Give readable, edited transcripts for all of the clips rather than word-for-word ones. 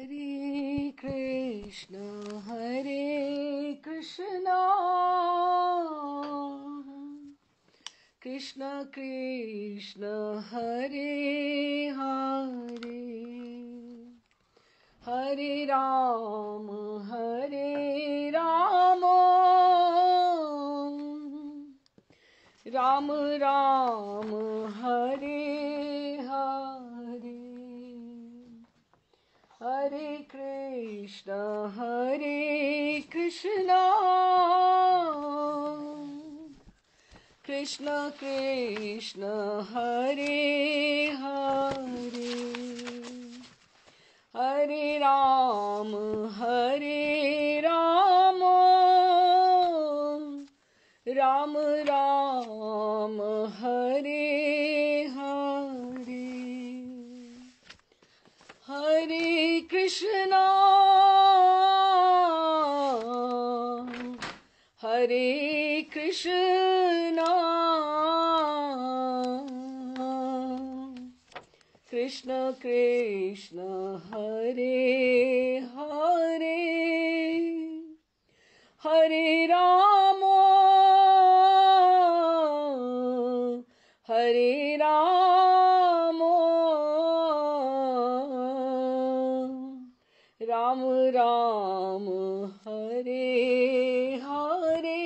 Hare Krishna, Krishna Krishna, Hare Hare, Hare Ram, Hare Ram, Ram Ram, Hare Hare, Hare Krishna, Krishna Krishna, Hare Hare, Hare Ram, Hare Ram, Ram Ram, Hare Hare, Hare Krishna, Hare Krishna, Krishna Krishna, Hare Hare, Hare Rama, Hare Rama, Ram Ram, Hare Hare,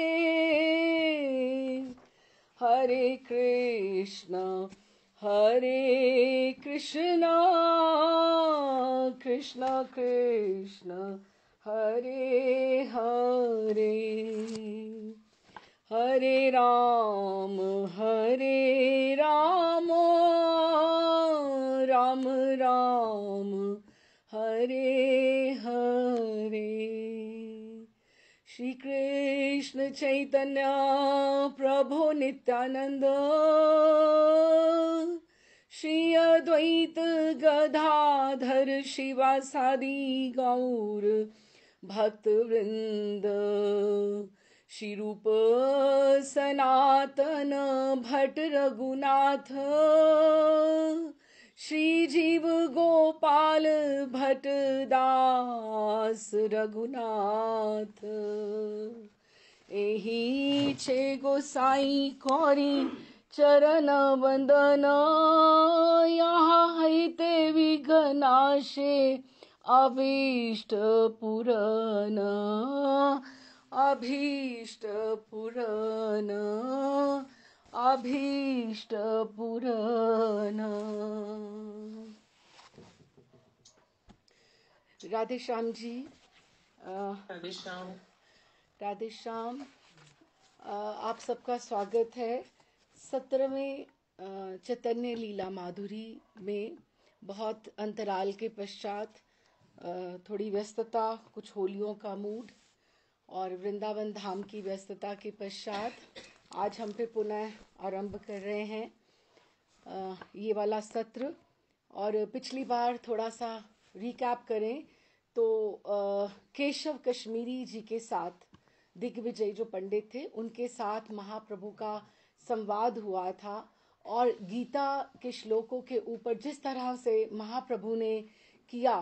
Hare Krishna, Krishna Krishna, Hare Hare, Hare Ram, Hare Ram, Ram Ram, Hare Hare. Shri Krishna Chaitanya Prabhu Nityananda, Shri Advaita Gadadhar Shivasadi Gaur Bhakt Vrinda, Shri Rupa Sanatana Bhatt Raghunatha, Shri Jeev Gopal Bhatt Das Raghunath, एही छे गोसाई कौरी चरण वंदन, यहाँ हैते विघ्नाशे अभीष्ट पुरन, अभीष्ट पुरन, अभीष्ट पुरन। राधे श्याम जी, राधे श्याम। राधे श्याम। आप सबका स्वागत है 17वें चैतन्य लीला माधुरी में। बहुत अंतराल के पश्चात थोड़ी व्यस्तता, कुछ होलियों का मूड और वृंदावन धाम की व्यस्तता के पश्चात आज हम फिर पुनः आरंभ कर रहे हैं ये वाला सत्र। और पिछली बार थोड़ा सा रिकैप करें तो केशव कश्मीरी जी के साथ दिग्विजय जो पंडित थे उनके साथ महाप्रभु का संवाद हुआ था, और गीता के श्लोकों के ऊपर जिस तरह से महाप्रभु ने किया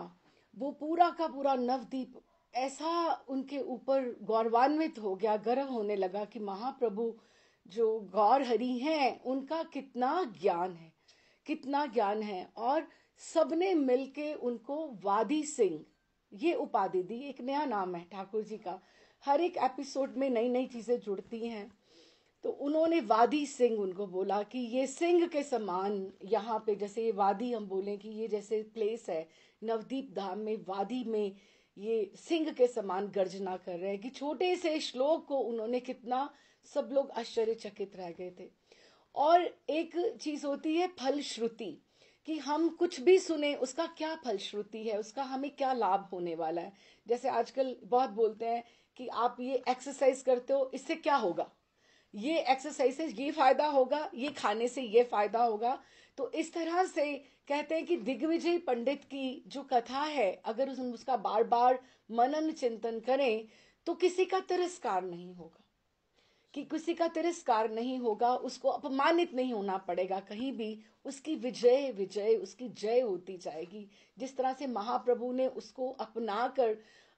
वो पूरा का पूरा नवदीप ऐसा उनके ऊपर गौरवान्वित हो गया, गर्व होने लगा कि महाप्रभु जो गौर हरि हैं उनका कितना ज्ञान है, कितना ज्ञान है। और सबने मिलके उनको वादी सिंह ये उपाधि दी। एक नया नाम है ठाकुर जी का, हर एक एपिसोड में नई नई चीजें जुड़ती हैं, तो उन्होंने वादी सिंह उनको बोला कि ये सिंह के समान यहाँ पे, जैसे ये वादी हम बोलें कि ये जैसे प्लेस है नवदीप धाम में, वादी में ये सिंह के समान गर्जना कर रहे हैं। कि छोटे से श्लोक को उन्होंने कितना, सब लोग आश्चर्यचकित रह गए थे। और एक चीज होती है फलश्रुति, कि हम कुछ भी सुने उसका क्या फलश्रुति है, उसका हमें क्या लाभ होने वाला है। जैसे आजकल बहुत बोलते हैं कि आप ये एक्सरसाइज करते हो इससे क्या होगा, ये एक्सरसाइज से ये फायदा होगा, ये खाने से ये फायदा होगा। तो इस तरह से कहते हैं कि दिग्विजय पंडित की जो कथा है अगर उसका बार बार मनन चिंतन करें तो किसी का तिरस्कार नहीं होगा, कि किसी का तिरस्कार नहीं होगा, उसको अपमानित नहीं होना पड़ेगा कहीं भी, उसकी विजय विजय उसकी जय होती जाएगी। जिस तरह से महाप्रभु ने उसको अपना कर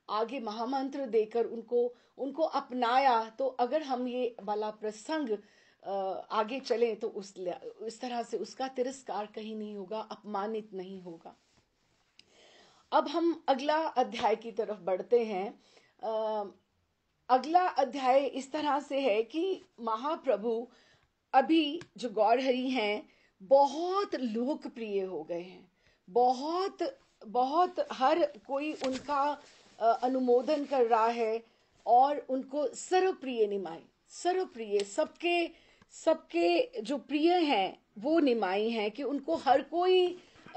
आगे महामंत्र देकर उनको अपनाया, तो अगर हम ये वाला प्रसंग आगे चले तो उस तरह से उसका तिरस्कार कहीं नहीं होगा, अपमानित नहीं होगा। अब हम अगला अध्याय की तरफ बढ़ते हैं। अगला अध्याय इस तरह से है कि महाप्रभु अभी जो गौरहरि हैं बहुत लोकप्रिय हो गए हैं, बहुत बहुत हर कोई उनका अनुमोदन कर रहा है और उनको सर्वप्रिय निमाई, सर्वप्रिय, सबके सबके जो प्रिय हैं वो निमाई हैं कि उनको हर कोई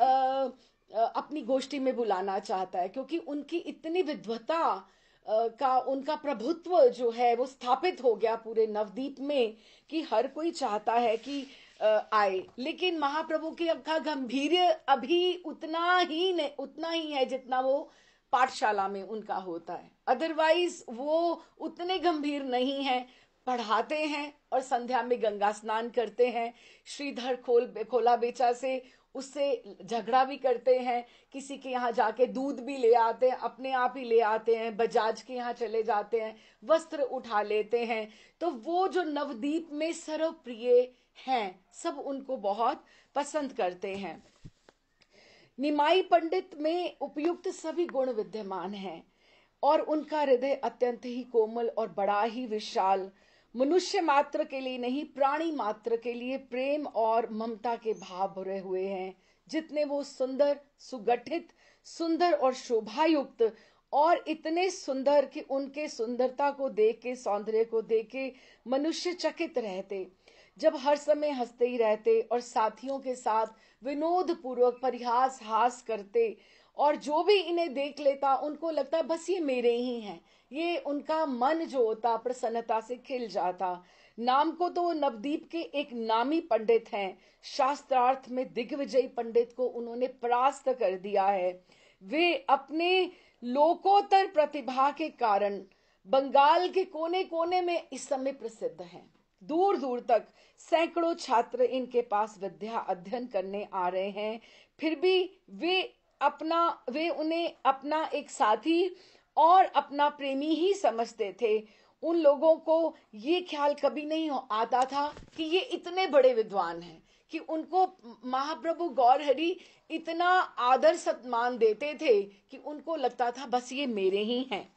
अपनी गोष्ठी में बुलाना चाहता है, क्योंकि उनकी इतनी विद्वता का उनका प्रभुत्व जो है वो स्थापित हो गया पूरे नवदीप में कि हर कोई चाहता है कि आए। लेकिन महाप्रभु की का गंभीर्य अभी उतना ही है जितना वो पाठशाला में उनका होता है। अदरवाइज वो उतने गंभीर नहीं है। पढ़ाते हैं और संध्या में गंगा स्नान करते हैं, श्रीधर खोला बेचा से उससे झगड़ा भी करते हैं, किसी के यहाँ जाके दूध भी ले आते हैं, अपने आप ही ले आते हैं, बजाज के यहाँ चले जाते हैं, वस्त्र उठा लेते हैं। तो वो जो नवदीप में सर्वप्रिय हैं, सब उनको बहुत पसंद करते हैं। निमाई पंडित में उपयुक्त सभी गुण विद्यमान हैं और उनका हृदय अत्यंत ही कोमल और बड़ा ही विशाल, मनुष्य मात्र के लिए नहीं प्राणी मात्र के लिए प्रेम और ममता के भाव भरे हुए हैं। जितने वो सुंदर, सुगठित, सुंदर और शोभायुक्त और इतने सुंदर कि उनके सुंदरता को देख के, सौंदर्य को देख के मनुष्य चकित रहते, जब हर समय हंसते ही रहते और साथियों के साथ विनोद पूर्वक परिहास हास करते, और जो भी इन्हें देख लेता उनको लगता बस ये मेरे ही हैं। ये उनका मन जो होता प्रसन्नता से खिल जाता। नाम को तो नवदीप के एक नामी पंडित हैं, शास्त्रार्थ में दिग्विजयी पंडित को उन्होंने परास्त कर दिया है। वे अपने लोकोत्तर प्रतिभा के कारण बंगाल के कोने कोने में इस समय प्रसिद्ध हैं। दूर दूर तक सैकड़ों छात्र इनके पास विद्या अध्ययन करने आ रहे हैं। फिर भी वे उन्हें अपना एक साथी और अपना प्रेमी ही समझते थे। उन लोगों को ये ख्याल कभी नहीं आता था कि ये इतने बड़े विद्वान हैं, कि उनको महाप्रभु गौरहरि इतना आदर सम्मान देते थे कि उनको लगता था बस ये मेरे ही हैं।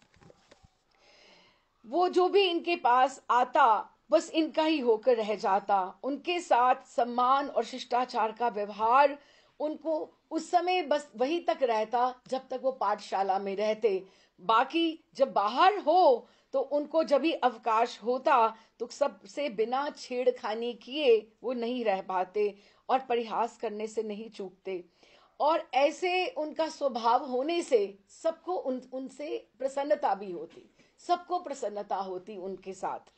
वो जो भी इनके पास आता बस इनका ही होकर रह जाता। उनके साथ सम्मान और शिष्टाचार का व्यवहार उनको उस समय बस वही तक रहता जब तक वो पाठशाला में रहते। बाकी जब बाहर हो तो उनको जब भी अवकाश होता तो सबसे बिना छेड़खानी किए वो नहीं रह पाते और परिहास करने से नहीं चूकते। और ऐसे उनका स्वभाव होने से सबको उनसे प्रसन्नता भी होती, सबको प्रसन्नता होती उनके साथ।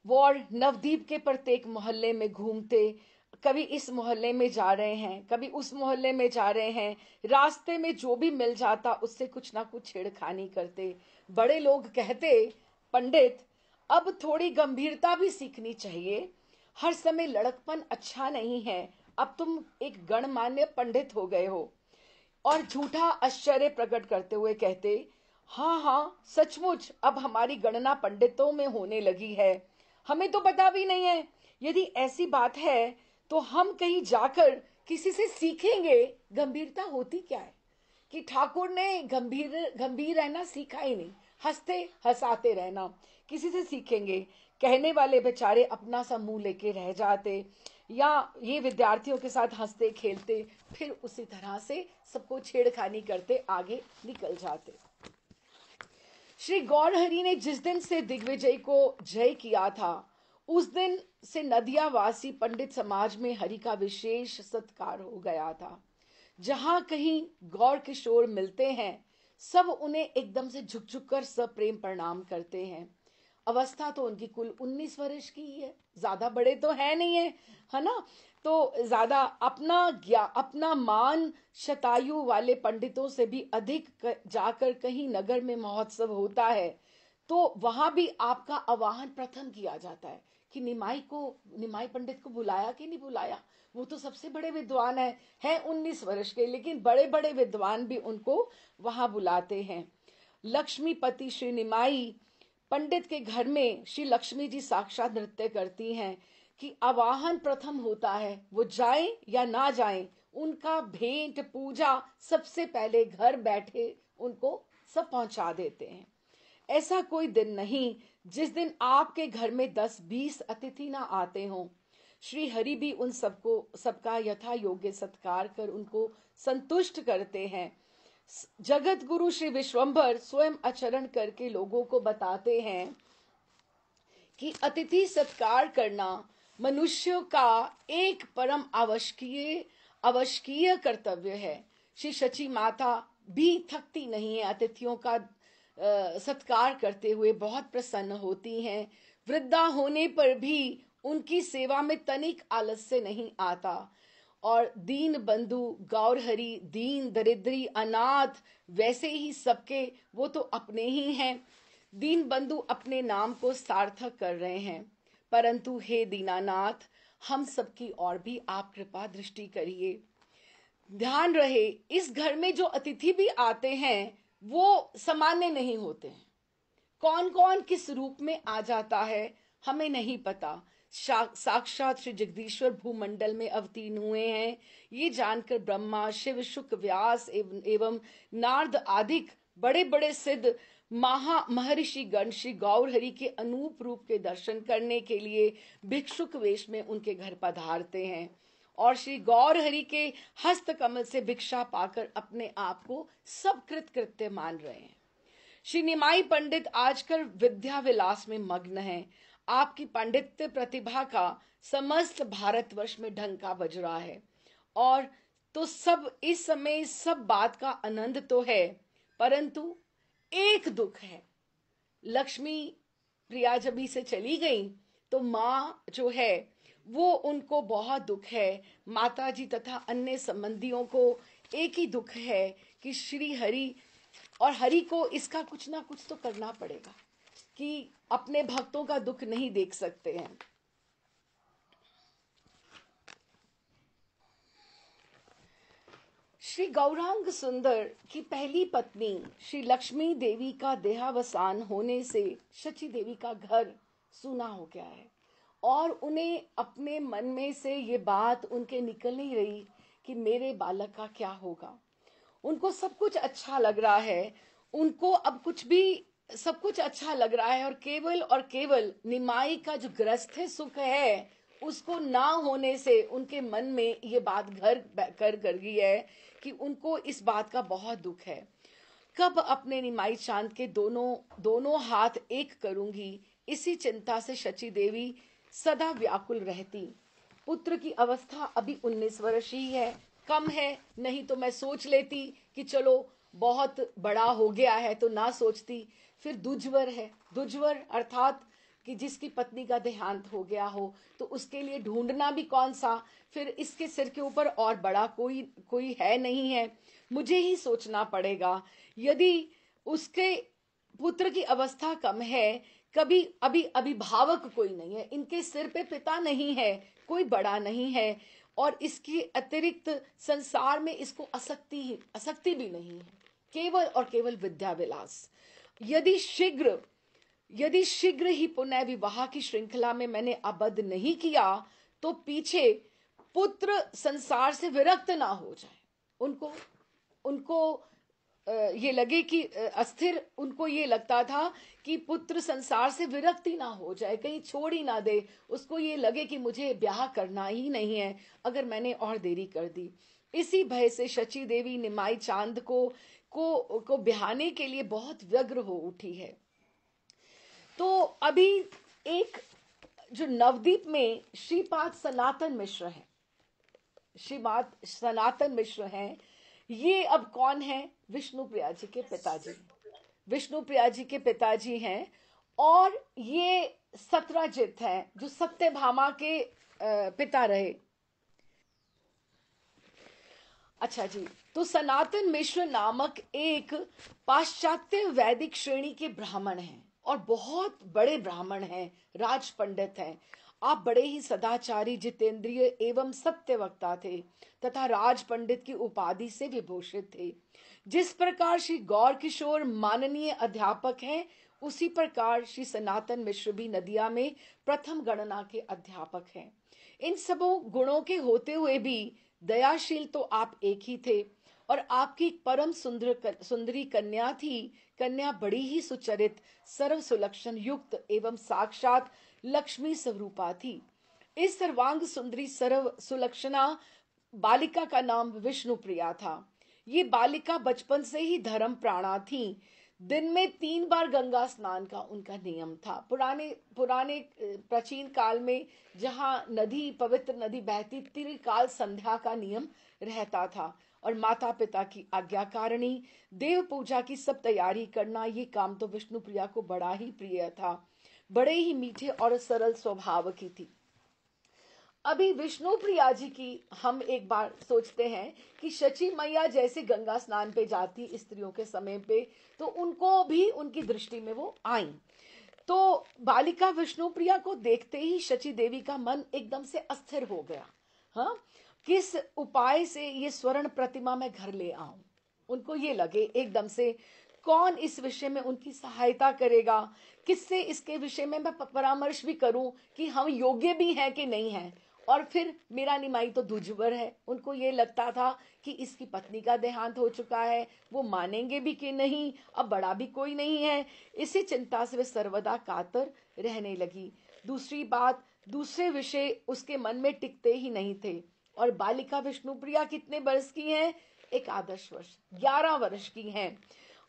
वो और नवदीप के प्रत्येक मोहल्ले में घूमते, कभी इस मोहल्ले में जा रहे हैं, कभी उस मोहल्ले में जा रहे हैं, रास्ते में जो भी मिल जाता उससे कुछ ना कुछ छेड़खानी करते। बड़े लोग कहते, पंडित अब थोड़ी गंभीरता भी सीखनी चाहिए, हर समय लड़कपन अच्छा नहीं है, अब तुम एक गणमान्य पंडित हो गए हो। और झूठा आश्चर्य प्रकट करते हुए कहते, हाँ हाँ सचमुच अब हमारी गणना पंडितों में होने लगी है, हमें तो पता भी नहीं है। यदि ऐसी बात है तो हम कहीं जाकर किसी से सीखेंगे गंभीरता होती क्या है, कि ठाकुर ने गंभीर रहना सीखा ही नहीं, हंसते हंसाते रहना किसी से सीखेंगे। कहने वाले बेचारे अपना सा मुंह लेके रह जाते, या ये विद्यार्थियों के साथ हंसते खेलते फिर उसी तरह से सबको छेड़खानी करते आगे निकल जाते। श्री गौरहरि ने जिस दिन से दिग्विजय को जय किया था उस दिन से नदिया वासी पंडित समाज में हरि का विशेष सत्कार हो गया था। जहां कहीं गौर किशोर मिलते हैं सब उन्हें एकदम से झुक झुक कर सब प्रेम प्रणाम करते हैं। अवस्था तो उनकी कुल 19 वर्ष की ही है, ज्यादा बड़े तो है नहीं है ना। तो ज्यादा अपना मान शतायु वाले पंडितों से भी अधिक जाकर कहीं नगर में महोत्सव होता है तो वहां भी आपका आवाहन प्रथम किया जाता है कि निमाई पंडित को बुलाया कि नहीं बुलाया। वो तो सबसे बड़े विद्वान है 19 वर्ष के, लेकिन बड़े बड़े विद्वान भी उनको वहां बुलाते हैं। लक्ष्मीपति श्री निमाई पंडित के घर में श्री लक्ष्मी जी साक्षात नृत्य करती हैं कि आवाहन प्रथम होता है, वो जाए या ना जाए, उनका भेंट पूजा सबसे पहले घर बैठे उनको सब पहुंचा देते हैं। ऐसा कोई दिन नहीं जिस दिन आपके घर में 10-20 अतिथि ना आते हों। श्री हरि भी उन सबका यथा योग्य सत्कार कर उनको संतुष्ट करते हैं। जगत गुरु श्री विश्वंभर स्वयं आचरण करके लोगों को बताते हैं कि अतिथि सत्कार करना मनुष्यों का एक परम आवश्यकीय कर्तव्य है। श्री शची माता भी थकती नहीं है, अतिथियों का सत्कार करते हुए बहुत प्रसन्न होती हैं। वृद्धा होने पर भी उनकी सेवा में तनिक आलस्य नहीं आता। और दीन बंधु गौरहरि, दीन दरिद्री अनाथ, वैसे ही सबके वो तो अपने ही हैं। दीन बंधु अपने नाम को सार्थक कर रहे हैं, परंतु हे दीनानाथ, हम सबकी और भी आप कृपा दृष्टि करिए। ध्यान रहे, इस घर में जो अतिथि भी आते हैं वो सामान्य नहीं होते हैं। कौन कौन किस रूप में आ जाता है हमें नहीं पता। साक्षात श्री जगदीश्वर भूमंडल में अवतीर्ण हुए हैं, ये जानकर ब्रह्मा, शिव, शुक, व्यास एवं नारद आदि बड़े बड़े सिद्ध महर्षि गण श्री गौरहरि के अनूप रूप के दर्शन करने के लिए भिक्षुक वेश में उनके घर पधारते हैं और श्री गौरहरि के हस्त कमल से भिक्षा पाकर अपने आप को सब कृत्य मान रहे हैं। श्री निमाई पंडित आजकल विद्या विलास में मग्न हैं। आपकी पांडित्य प्रतिभा का समस्त भारतवर्ष में डंका बज रहा है और तो सब इस समय सब बात का आनंद तो है, परंतु एक दुख है। लक्ष्मी प्रिया जब ही से चली गई तो माँ जो है वो उनको बहुत दुख है। माता जी तथा अन्य संबंधियों को एक ही दुख है कि श्री हरि और हरि को इसका कुछ ना कुछ तो करना पड़ेगा कि अपने भक्तों का दुख नहीं देख सकते हैं। श्री गौरांग सुंदर की पहली पत्नी श्री लक्ष्मी देवी का देहावसान होने से शची देवी का घर सूना हो गया है और उन्हें अपने मन में से ये बात उनके निकल नहीं रही कि मेरे बालक का क्या होगा। उनको सब कुछ अच्छा लग रहा है, उनको अब कुछ भी सब कुछ अच्छा लग रहा है और केवल निमाई का जो गृहस्थ सुख है उसको ना होने से उनके मन में ये बात घर कर गई है कि उनको इस बात का बहुत दुख है। कब अपने निमाई चांद के दोनों हाथ एक करूंगी, इसी चिंता से शची देवी सदा व्याकुल रहती। पुत्र की अवस्था अभी 19 वर्ष ही है, कम है, नहीं तो मैं सोच लेती कि चलो बहुत बड़ा हो गया है तो ना सोचती। फिर दुज्वर है, दुज्वर अर्थात कि जिसकी पत्नी का देहांत हो गया हो तो उसके लिए ढूंढना भी कौन सा, फिर इसके सिर के ऊपर और बड़ा कोई है नहीं है, मुझे ही सोचना पड़ेगा। यदि उसके पुत्र की अवस्था कम है, कभी अभी अभिभावक कोई नहीं है, इनके सिर पे पिता नहीं है, कोई बड़ा नहीं है और इसके अतिरिक्त संसार में इसको आसक्ति भी नहीं है, केवल और केवल विद्या विलास। यदि शीघ्र ही पुनः विवाह की श्रृंखला में मैंने आबद्ध नहीं किया तो पीछे पुत्र संसार से विरक्त ना हो जाए, उनको ये लगे कि अस्थिर, उनको ये लगता था कि पुत्र संसार से विरक्ति ना हो जाए, कहीं छोड़ ही ना दे, उसको ये लगे कि मुझे ब्याह करना ही नहीं है अगर मैंने और देरी कर दी। इसी भय से शची देवी निमाई चांद को ब्याहने के लिए बहुत व्यग्र हो उठी है। तो अभी एक जो नवदीप में श्रीपाद सनातन मिश्र है, श्रीपाद सनातन मिश्र हैं, ये अब कौन है? विष्णुप्रिया जी के पिताजी, विष्णुप्रिया जी के पिताजी हैं और ये सत्यजित हैं जो सत्यभामा के पिता रहे। अच्छा जी, तो सनातन मिश्र नामक एक पाश्चात्य वैदिक श्रेणी के ब्राह्मण हैं और बहुत बड़े ब्राह्मण हैं, राज पंडित हैं। आप बड़े ही सदाचारी, जितेंद्रिय एवं सत्य वक्ता थे तथा राज पंडित की उपाधि से विभूषित थे। जिस प्रकार श्री गौर किशोर माननीय अध्यापक हैं, उसी प्रकार श्री सनातन मिश्र भी नदिया में प्रथम गणना के अध्यापक हैं। इन सबों गुणों के होते हुए भी दयाशील तो आप एक ही थे, और आपकी परम सुंदरी कन्या थी। कन्या बड़ी ही सुचरित, सर्व सुलक्षण युक्त एवं साक्षात लक्ष्मी स्वरूपा थी। इस सर्वांग सुंदरी सर्व सुलक्षणा बालिका का नाम विष्णु प्रिया था। ये बालिका बचपन से ही धर्म प्राणा थी। दिन में 3 बार गंगा स्नान का उनका नियम था। पुराने प्राचीन काल में जहाँ नदी, पवित्र नदी बहती, त्रिकाल संध्या का नियम रहता था, और माता पिता की आज्ञाकारिणी देव पूजा की सब तैयारी करना, ये काम तो विष्णु प्रिया को बड़ा ही प्रिय था। बड़े ही मीठे और सरल स्वभाव की थी। अभी विष्णु प्रिया जी की हम एक बार सोचते हैं कि शची मैया जैसे गंगा स्नान पे जाती स्त्रियों के समय पे, तो उनको भी उनकी दृष्टि में वो आई। तो बालिका विष्णु प्रिया को देखते ही शची देवी का मन एकदम से अस्थिर हो गया। हाँ, किस उपाय से ये स्वर्ण प्रतिमा मैं घर ले आऊं। उनको ये लगे एकदम से, कौन इस विषय में उनकी सहायता करेगा, किससे इसके विषय में मैं परामर्श भी करूं कि हम योग्य भी हैं कि नहीं हैं। और फिर मेरा निमाई तो दूजवर है। उनको ये लगता था कि इसकी पत्नी का देहांत हो चुका है, वो मानेंगे भी कि नहीं, अब बड़ा भी कोई नहीं है। इसी चिंता से वे सर्वदा कातर रहने लगी। दूसरी बात, दूसरे विषय उसके मन में टिकते ही नहीं थे। और बालिका विष्णुप्रिया कितने वर्ष की हैं? 11 वर्ष, 11 वर्ष की हैं।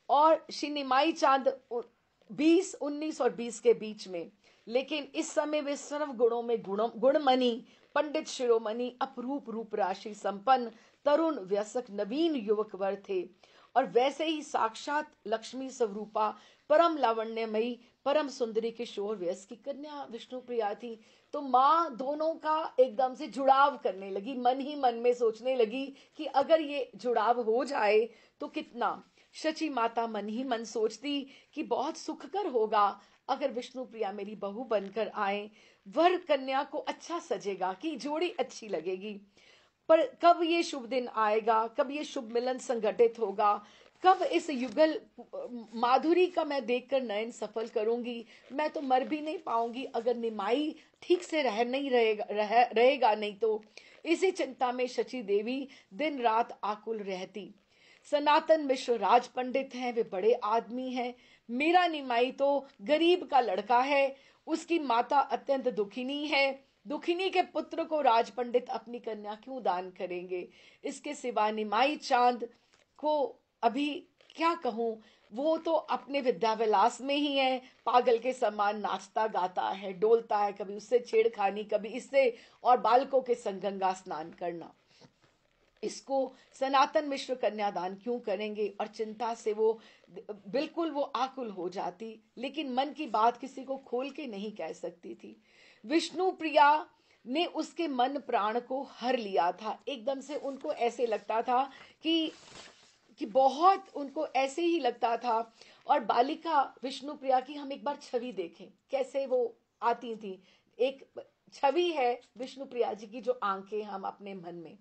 और श्री निमाई चांद 20, 19 और 20 के बीच में। लेकिन इस समय वे सर्व गुणों में गुणमणि, पंडित शिरोमणि, अपरूप रूप राशि संपन्न, तरुण व्यसक नवीन युवक वर थे। और वैसे ही साक्षात लक्ष्मी स्वरूपा, परम लावण्यमयी, परम सुंदरी किशोर व्यस की कन्या विष्णु प्रिया थी। तो माँ दोनों का एकदम से जुड़ाव करने लगी, मन ही मन में सोचने लगी कि अगर ये जुड़ाव हो जाए तो कितना। शची माता मन ही मन सोचती कि बहुत सुखकर होगा अगर विष्णु प्रिया मेरी बहू बनकर आए, वर कन्या को अच्छा सजेगा, कि जोड़ी अच्छी लगेगी। पर कब ये शुभ दिन आएगा, कब ये शुभ मिलन संगठित होगा, कब इस युगल माधुरी का मैं देखकर नयन सफल करूंगी। मैं तो मर भी नहीं पाऊंगी अगर निमाई ठीक से रहेगा नहीं तो। इसी चिंता में शची देवी दिन रात आकुल रहती। सनातन मिश्र राज पंडित हैं, वे बड़े आदमी हैं। मेरा निमाई तो गरीब का लड़का है। उसकी माता अत्यंत दुखिनी है। दुखिनी के पुत्र को राज पंडित अपनी कन्या क्यों दान करेंगे। इसके सिवा निमाई चांद को अभी क्या कहूं, वो तो अपने विद्याविलास में ही है। पागल के समान नाचता गाता है, डोलता है, कभी उससे छेड़खानी, कभी इससे, और बालकों के संग गंगा स्नान करना। इसको सनातन मिश्र कन्यादान क्यों करेंगे। और चिंता से वो बिल्कुल वो आकुल हो जाती, लेकिन मन की बात किसी को खोल के नहीं कह सकती थी। विष्णु प्रिया ने उसके मन प्राण को हर लिया था। एकदम से उनको ऐसे लगता था कि बहुत उनको ऐसे ही लगता था। और बालिका विष्णु प्रिया की हम एक बार छवि देखें, कैसे वो आती थी। एक छवि है विष्णु प्रिया जी की, जो आंखें हम अपने मन में।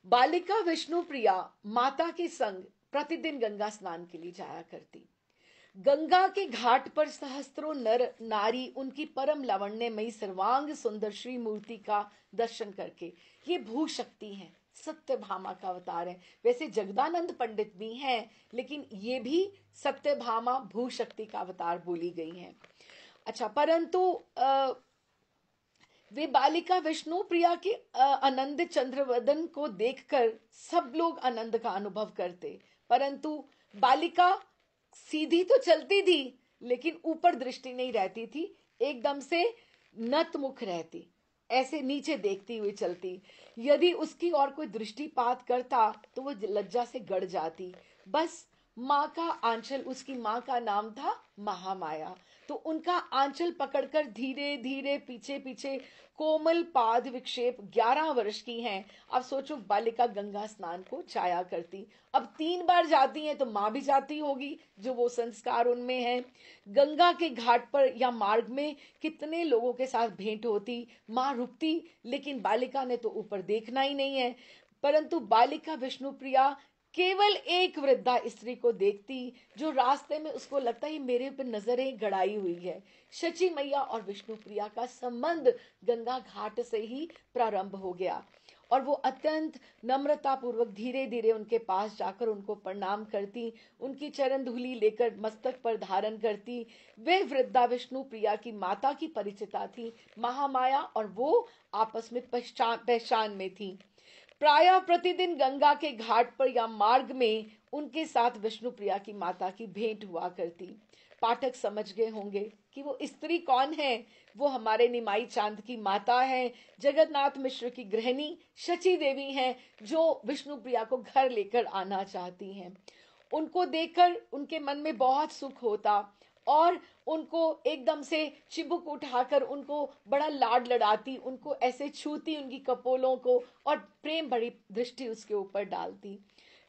बालिका विष्णु प्रिया माता के संग प्रतिदिन गंगा स्नान के लिए जाया करती। गंगा के घाट पर सहस्त्रों नर नारी उनकी परम लावण्यमयी सर्वांग सुंदर श्री मूर्ति का दर्शन करके, ये भू शक्ति है, सत्यभामा का अवतार है। वैसे जगदानंद पंडित भी हैं, लेकिन ये भी सत्यभामा भू शक्ति का अवतार बोली गई हैं। अच्छा, परंतु वे बालिका विष्णु प्रिया के आनंद चंद्रवदन को देखकर सब लोग आनंद का अनुभव करते। परंतु बालिका सीधी तो चलती थी, लेकिन ऊपर दृष्टि नहीं रहती थी, एकदम से नतमुख रहती, ऐसे नीचे देखती हुई चलती। यदि उसकी और कोई दृष्टिपात करता तो वो लज्जा से गड़ जाती। बस माँ का आंचल, उसकी माँ का नाम था महामाया, तो उनका आंचल पकड़कर धीरे धीरे पीछे पीछे कोमल पाद विक्षेप 11 वर्ष की हैं। अब सोचो बालिका गंगा स्नान को जाया करती, अब 3 बार जाती हैं तो माँ भी जाती होगी, जो वो संस्कार उनमें है। गंगा के घाट पर या मार्ग में कितने लोगों के साथ भेंट होती, माँ रुकती, लेकिन बालिका ने तो ऊपर देखना ही नहीं है। परंतु बालिका विष्णुप्रिया केवल एक वृद्धा स्त्री को देखती, जो रास्ते में उसको लगता है मेरे ऊपर नजरें गड़ाई हुई है। शची मैया और विष्णुप्रिया का संबंध गंगा घाट से ही प्रारंभ हो गया, और वो अत्यंत नम्रता पूर्वक धीरे धीरे उनके पास जाकर उनको प्रणाम करती, उनकी चरण धूलि लेकर मस्तक पर धारण करती। वे वृद्धा विष्णुप्रिया की माता की परिचिता थी महामाया, और वो आपस में पहचान में थी। प्रायः प्रतिदिन गंगा के घाट पर या मार्ग में उनके साथ विष्णुप्रिया की माता की भेंट हुआ करती। पाठक समझ गए होंगे कि वो स्त्री कौन है। वो हमारे निमाई चांद की माता है, जगन्नाथ मिश्र की गृहिणी शची देवी हैं, जो विष्णुप्रिया को घर लेकर आना चाहती हैं। उनको देखकर उनके मन में बहुत सुख होता, और उनको एकदम से चिबुक उठाकर उनको बड़ा लाड लड़ाती, उनको ऐसे छूती उनकी कपोलों को, और प्रेम भरी दृष्टि उसके ऊपर डालती।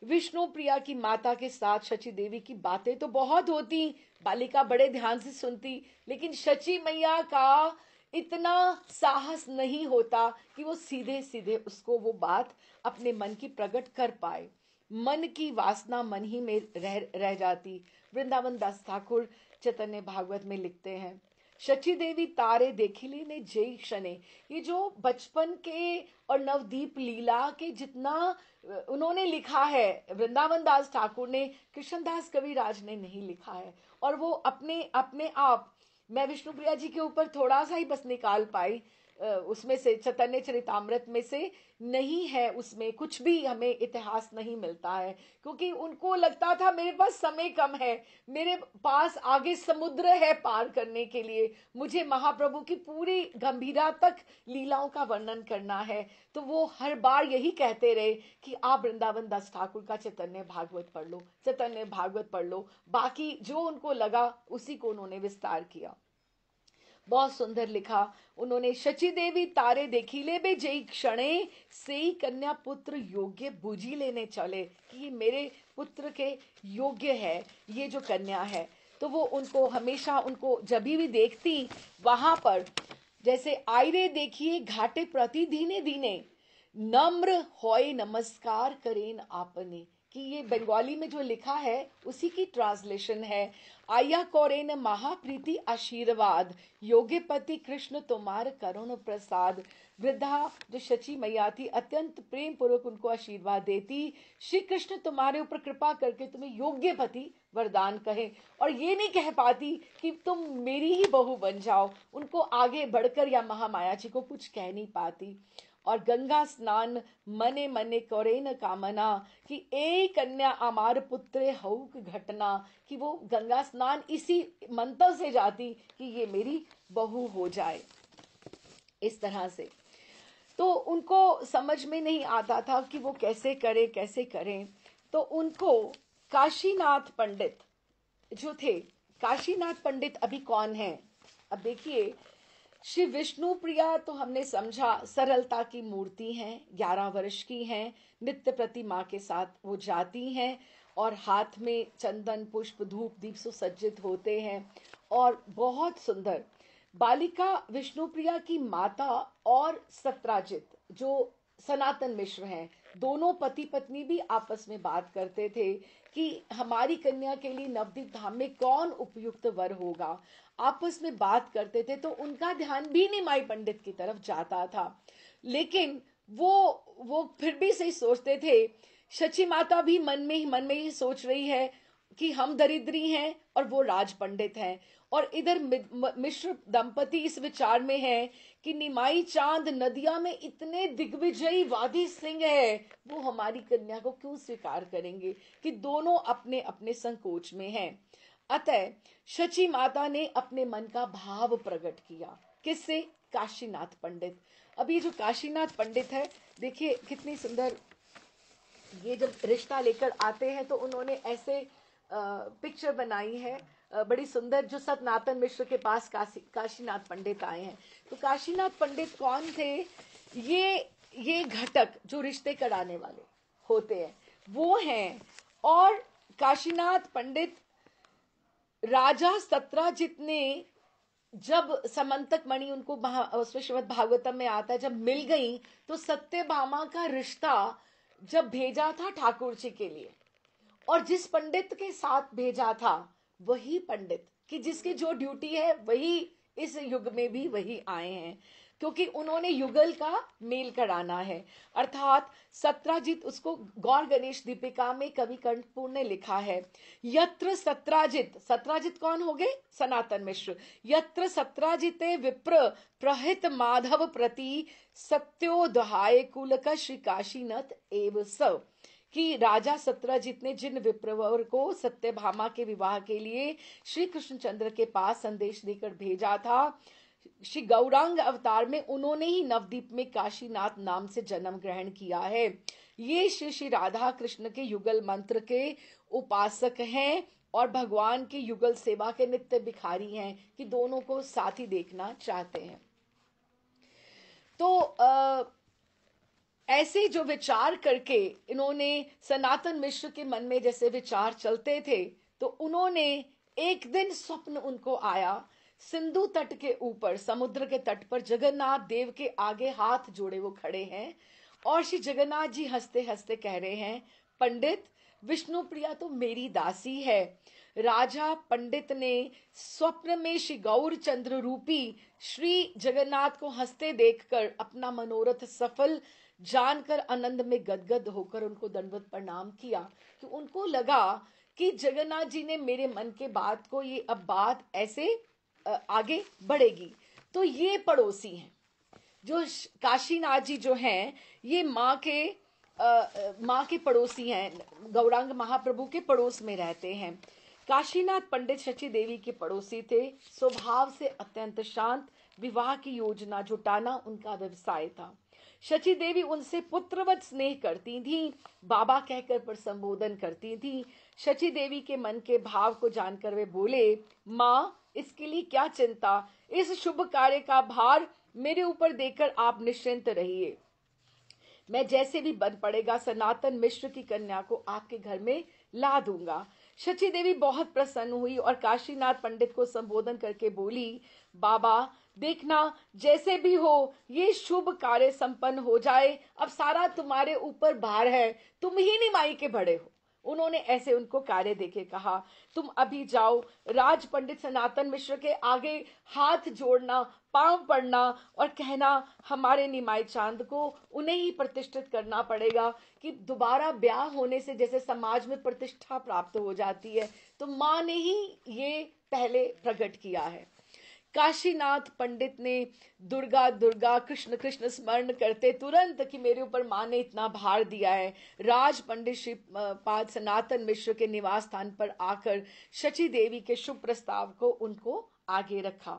विष्णु प्रिया की माता के साथ शची देवी की बातें तो बहुत होती, बालिका बड़े ध्यान से सुनती, लेकिन शची मैया का इतना साहस नहीं होता कि वो सीधे सीधे उसको वो बात अपने मन की प्रकट कर पाए। मन की वासना मन ही में रह जाती। वृंदावन दास ठाकुर चैतन्य भागवत में लिखते हैं, शची देवी तारे देखिले ने जय क्षणे। ये जो बचपन के और नवदीप लीला के जितना उन्होंने लिखा है, वृंदावन दास ठाकुर ने, कृष्णदास कविराज ने नहीं लिखा है। और वो अपने अपने आप, मैं विष्णुप्रिया जी के ऊपर थोड़ा सा ही बस निकाल पाई, उसमें से चैतन्य चरितामृत में से नहीं है, उसमें कुछ भी हमें इतिहास नहीं मिलता है, क्योंकि उनको लगता था मेरे पास समय कम है, मेरे पास आगे समुद्र है पार करने के लिए, मुझे महाप्रभु की पूरी गंभीरा तक लीलाओं का वर्णन करना है। तो वो हर बार यही कहते रहे कि आप वृंदावन दास ठाकुर का चैतन्य भागवत पढ़ लो, चैतन्य भागवत पढ़ लो। बाकी जो उनको लगा उसी को उन्होंने विस्तार किया। बहुत सुंदर लिखा उन्होंने, शची देवी तारे देखिले बे जई क्षणे, सेई कन्या पुत्र योग्य बूझी लेने चले, कि ये मेरे पुत्र के योग्य है ये जो कन्या है। तो वो उनको हमेशा, उनको जब भी देखती वहां पर, जैसे आयरे देखिए घाटे प्रति धीने धीने, नम्र होए नमस्कार करेन आपने, कि ये बंगाली में जो लिखा है उसी की ट्रांसलेशन है। आया कौरेन महाप्रीति आशीर्वाद, योग्यपति कृष्ण तुम्हार करुण प्रसाद। वृद्धा जो शची मैया थी अत्यंत प्रेम पूर्वक उनको आशीर्वाद देती, श्री कृष्ण तुम्हारे ऊपर कृपा करके तुम्हें योग्य पति वरदान कहे, और ये नहीं कह पाती कि तुम मेरी ही बहू बन जाओ, उनको आगे बढ़कर या महामाया जी को कुछ कह नहीं पाती। और गंगा स्नान मने मने करे न कामना, कि ए कन्या अमार पुत्र हऊक घटना, कि वो गंगा स्नान इसी मंत्र से जाती कि ये मेरी बहू हो जाए। इस तरह से तो उनको समझ में नहीं आता था कि वो कैसे करें। तो उनको काशीनाथ पंडित जो थे, काशीनाथ पंडित अभी कौन है? अब देखिए, श्री विष्णु प्रिया तो हमने समझा सरलता की मूर्ति हैं, 11 वर्ष की हैं, नित्य प्रतिमा के साथ वो जाती हैं, और हाथ में चंदन पुष्प धूप दीप सुसज्जित होते हैं, और बहुत सुंदर। बालिका विष्णुप्रिया की माता और सत्राजित जो सनातन मिश्र हैं, दोनों पति पत्नी भी आपस में बात करते थे कि हमारी कन्या के लिए नवदीप धाम में कौन उपयुक्त वर होगा। आपस में बात करते थे, तो उनका ध्यान भी निमाई पंडित की तरफ जाता था, लेकिन वो फिर भी सही सोचते थे। शची माता भी मन में ही सोच रही है कि हम दरिद्री हैं और वो राज पंडित हैं, और इधर मिश्र दंपति इस विचार में है कि निमाई चांद नदिया में इतने दिग्विजयी वादी सिंह है, वो हमारी कन्या को क्यों स्वीकार करेंगे, कि दोनों अपने अपने संकोच में हैं। अतः शची माता ने अपने मन का भाव प्रकट किया, किससे? काशीनाथ पंडित। अब ये जो काशीनाथ पंडित है, देखिए कितनी सुंदर, ये जब रिश्ता लेकर आते हैं तो उन्होंने ऐसे पिक्चर बनाई है बड़ी सुंदर, जो सतनातन मिश्र के पास काशीनाथ पंडित आए हैं। तो काशीनाथ पंडित कौन थे? ये घटक जो रिश्ते कराने वाले होते हैं वो हैं। और काशीनाथ पंडित राजा सत्राजित ने, जब समंतक मणि उनको उसमें श्रीमद् भागवतम में आता है, जब मिल गई तो सत्यभामा का रिश्ता जब भेजा था ठाकुर जी के लिए, और जिस पंडित के साथ भेजा था वही पंडित कि जिसकी जो ड्यूटी है वही इस युग में भी वही आए हैं, क्योंकि उन्होंने युगल का मेल कराना है। अर्थात सत्राजित, उसको गौर गणेश दीपिका में कवि कंठपुर ने लिखा है, यत्र सत्राजित, सत्राजित कौन हो गए? सनातन मिश्र। यत्र सत्राजिते विप्र प्रहित माधव प्रति सत्योदहाय कुलक श्री काशीनाथ एव स, कि राजा सत्राजित ने जिन विप्रवर को सत्यभामा के विवाह के लिए श्री कृष्णचंद्र के पास संदेश देकर भेजा था, श्री गौरांग अवतार में उन्होंने ही नवदीप में काशीनाथ नाम से जन्म ग्रहण किया है। ये श्री राधा कृष्ण के युगल मंत्र के उपासक हैं और भगवान की युगल सेवा के नित्य भिखारी हैं, कि दोनों को साथ ही देखना चाहते हैं। तो ऐसे जो विचार करके इन्होंने, सनातन मिश्र के मन में जैसे विचार चलते थे, तो उन्होंने एक दिन स्वप्न उनको आया, सिंधु तट के ऊपर, समुद्र के तट पर जगन्नाथ देव के आगे हाथ जोड़े वो खड़े हैं, और श्री जगन्नाथ जी हंसते हंसते कह रहे हैं, पंडित, विष्णु प्रिया तो मेरी दासी है। राजा पंडित ने स्वप्न में श्री गौर चंद्र रूपी श्री जगन्नाथ को हंसते देखकर अपना मनोरथ सफल जानकर आनंद में गदगद होकर उनको दंडवत प्रणाम किया। तो उनको लगा कि जगन्नाथ जी ने मेरे मन के बात को, ये अब बात ऐसे आगे बढ़ेगी। तो ये पड़ोसी हैं, जो काशीनाथ जी जो हैं, ये माँ के पड़ोसी हैं, गौरांग महाप्रभु के पड़ोस में रहते हैं। काशीनाथ पंडित शची देवी के पड़ोसी थे, स्वभाव से अत्यंत शांत, विवाह की योजना जुटाना उनका व्यवसाय था। शची देवी उनसे पुत्रवत स्नेह करती थी, बाबा कहकर पर संबोधन करती थी। शची देवी के मन के भाव को जानकर वे बोले, माँ, इसके लिए क्या चिंता, इस शुभ कार्य का भार मेरे ऊपर देकर आप निश्चिंत रहिए। मैं जैसे भी बन पड़ेगा सनातन मिश्र की कन्या को आपके घर में ला दूंगा। शची देवी बहुत प्रसन्न हुई और काशीनाथ पंडित को संबोधन करके बोली, बाबा देखना, जैसे भी हो ये शुभ कार्य संपन्न हो जाए, अब सारा तुम्हारे ऊपर भार है, तुम ही निमाई के बड़े हो। उन्होंने ऐसे उनको कार्य देके कहा, तुम अभी जाओ, राज पंडित सनातन मिश्र के आगे हाथ जोड़ना, पांव पड़ना और कहना, हमारे निमाई चांद को उन्हें ही प्रतिष्ठित करना पड़ेगा, कि दोबारा ब्याह होने से जैसे समाज में प्रतिष्ठा प्राप्त हो जाती है, तो माँ ने ही ये पहले प्रकट किया है। काशीनाथ पंडित ने दुर्गा दुर्गा कृष्ण कृष्ण स्मरण करते तुरंत कि मेरे ऊपर माँ ने इतना भार दिया है, राज पंडित श्री पाद सनातन मिश्र के निवास स्थान पर आकर शची देवी के शुभ प्रस्ताव को उनको आगे रखा।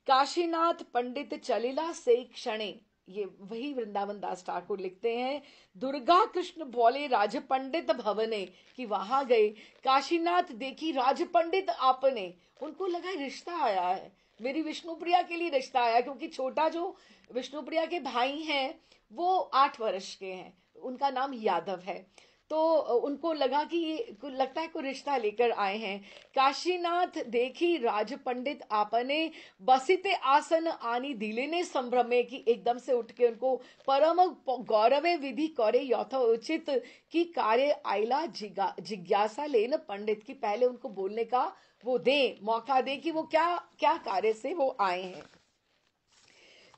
काशीनाथ पंडित चलिला से क्षणे, ये वही वृंदावन दास ठाकुर लिखते हैं, दुर्गा कृष्ण बोले राज पंडित भवने, कि वहां गए, काशीनाथ देखी राज पंडित आपने, उनको लगा रिश्ता आया है, मेरी विष्णुप्रिया के लिए रिश्ता आया, क्योंकि छोटा जो विष्णुप्रिया के भाई हैं वो 8 वर्ष के हैं, उनका नाम यादव है। तो उनको लगा कि ये लगता है कोई रिश्ता लेकर आए हैं। काशीनाथ देखी राज पंडित आपने, बसिते आसन आनी दिले ने संभ्रमे, की एकदम से उठ के उनको परम गौरवे विधि करे यथोचित की कार्य आइला जिज्ञासा लेन पंडित, की पहले उनको बोलने का वो दे, मौका दे कि वो क्या क्या कार्य से वो आए हैं।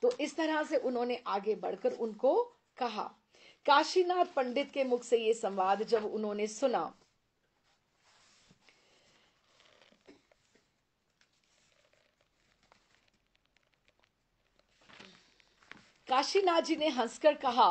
तो इस तरह से उन्होंने आगे बढ़कर उनको कहा। काशीनाथ पंडित के मुख से ये संवाद जब उन्होंने सुना, काशीनाथ जी ने हंसकर कहा,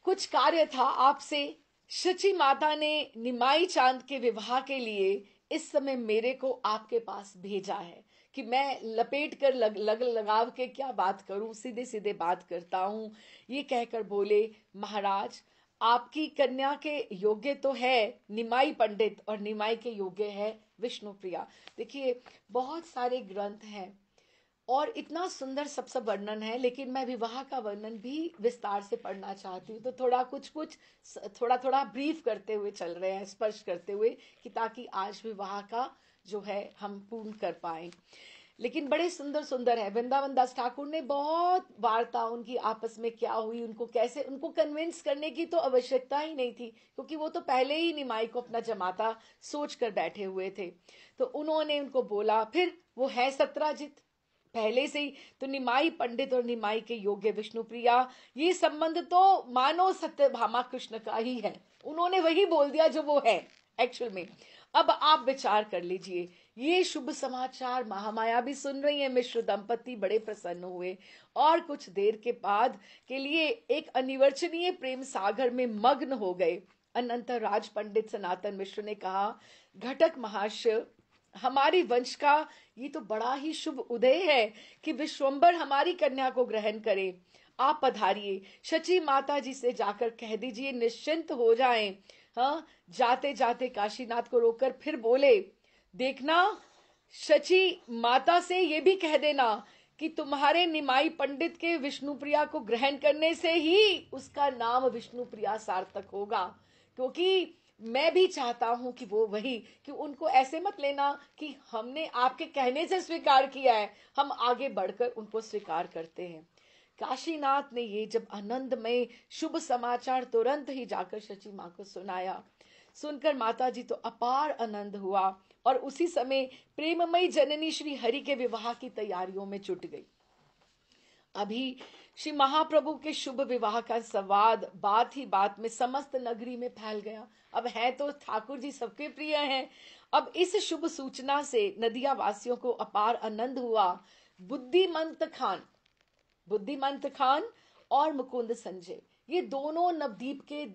कुछ कार्य था आपसे, शची माता ने निमाई चांद के विवाह के लिए इस समय मेरे को आपके पास भेजा है, कि मैं लपेट कर लगाव के क्या बात करूं, सीधे सीधे बात करता हूं। ये कहकर बोले, महाराज आपकी कन्या के योग्य तो है निमाई पंडित और निमाई के योग्य है विष्णुप्रिया। देखिए बहुत सारे ग्रंथ हैं और इतना सुंदर सब वर्णन है, लेकिन मैं विवाह का वर्णन भी विस्तार से पढ़ना चाहती हूँ, तो थोड़ा कुछ थोड़ा थोड़ा ब्रीफ करते हुए चल रहे हैं, स्पर्श करते हुए, कि ताकि आज विवाह का जो है हम पूर्ण कर पाए। लेकिन बड़े सुंदर सुंदर है। वृंदावन दास ठाकुर ने बहुत वार्ता उनकी आपस में क्या हुई, उनको कैसे, उनको कन्विंस करने की तो आवश्यकता ही नहीं थी, क्योंकि वो तो पहले ही निमाई को अपना जमाता सोच कर बैठे हुए थे। तो उन्होंने उनको बोला, फिर वो है सत्राजित पहले से ही, तो निमाई पंडित और निमाई के योग्य विष्णुप्रिया, ये संबंध तो मानो सत्यभामा कृष्ण का ही है। उन्होंने वही बोल दिया जो वो है एक्चुअल में। अब आप विचार कर लीजिए, ये शुभ समाचार महामाया भी सुन रही है, मिश्र दंपति बड़े प्रसन्न हुए और कुछ देर के बाद के लिए एक अनिवर्चनीय प्रेम सागर में मग्न हो गए। अनंतर राज पंडित सनातन मिश्र ने कहा, घटक महाशय, हमारी वंश का ये तो बड़ा ही शुभ उदय है कि विश्वंबर हमारी कन्या को ग्रहण करे। आप पधारिए, शची माता जी से जाकर कह दीजिए निश्चिंत हो जाएं। हाँ, जाते जाते काशीनाथ को रोककर फिर बोले, देखना शची माता से ये भी कह देना कि तुम्हारे निमाई पंडित के विष्णुप्रिया को ग्रहण करने से ही उसका नाम विष्णुप्रिया सार्थक होगा। क्योंकि मैं भी चाहता हूं कि वो वही, कि उनको ऐसे मत लेना कि हमने आपके कहने से स्वीकार किया है, हम आगे बढ़कर उनको स्वीकार करते हैं। काशीनाथ ने ये जब आनंदमय शुभ समाचार तुरंत ही जाकर शची माँ को सुनाया। सुनकर माता जी तो अपार आनंद हुआ और उसी समय प्रेममयी जननी श्री हरि के विवाह की तैयारियों में जुट गई। अभी श्री महाप्रभु के शुभ विवाह का संवाद बात ही बात में समस्त नगरी में फैल गया। अब है तो ठाकुर जी सबके प्रिय हैं। अब इस शुभ सूचना से नदिया वासियों को अपार आनंद हुआ। बुद्धिमंत खान और मुकुंद संजय, ये दोनों नवदीप के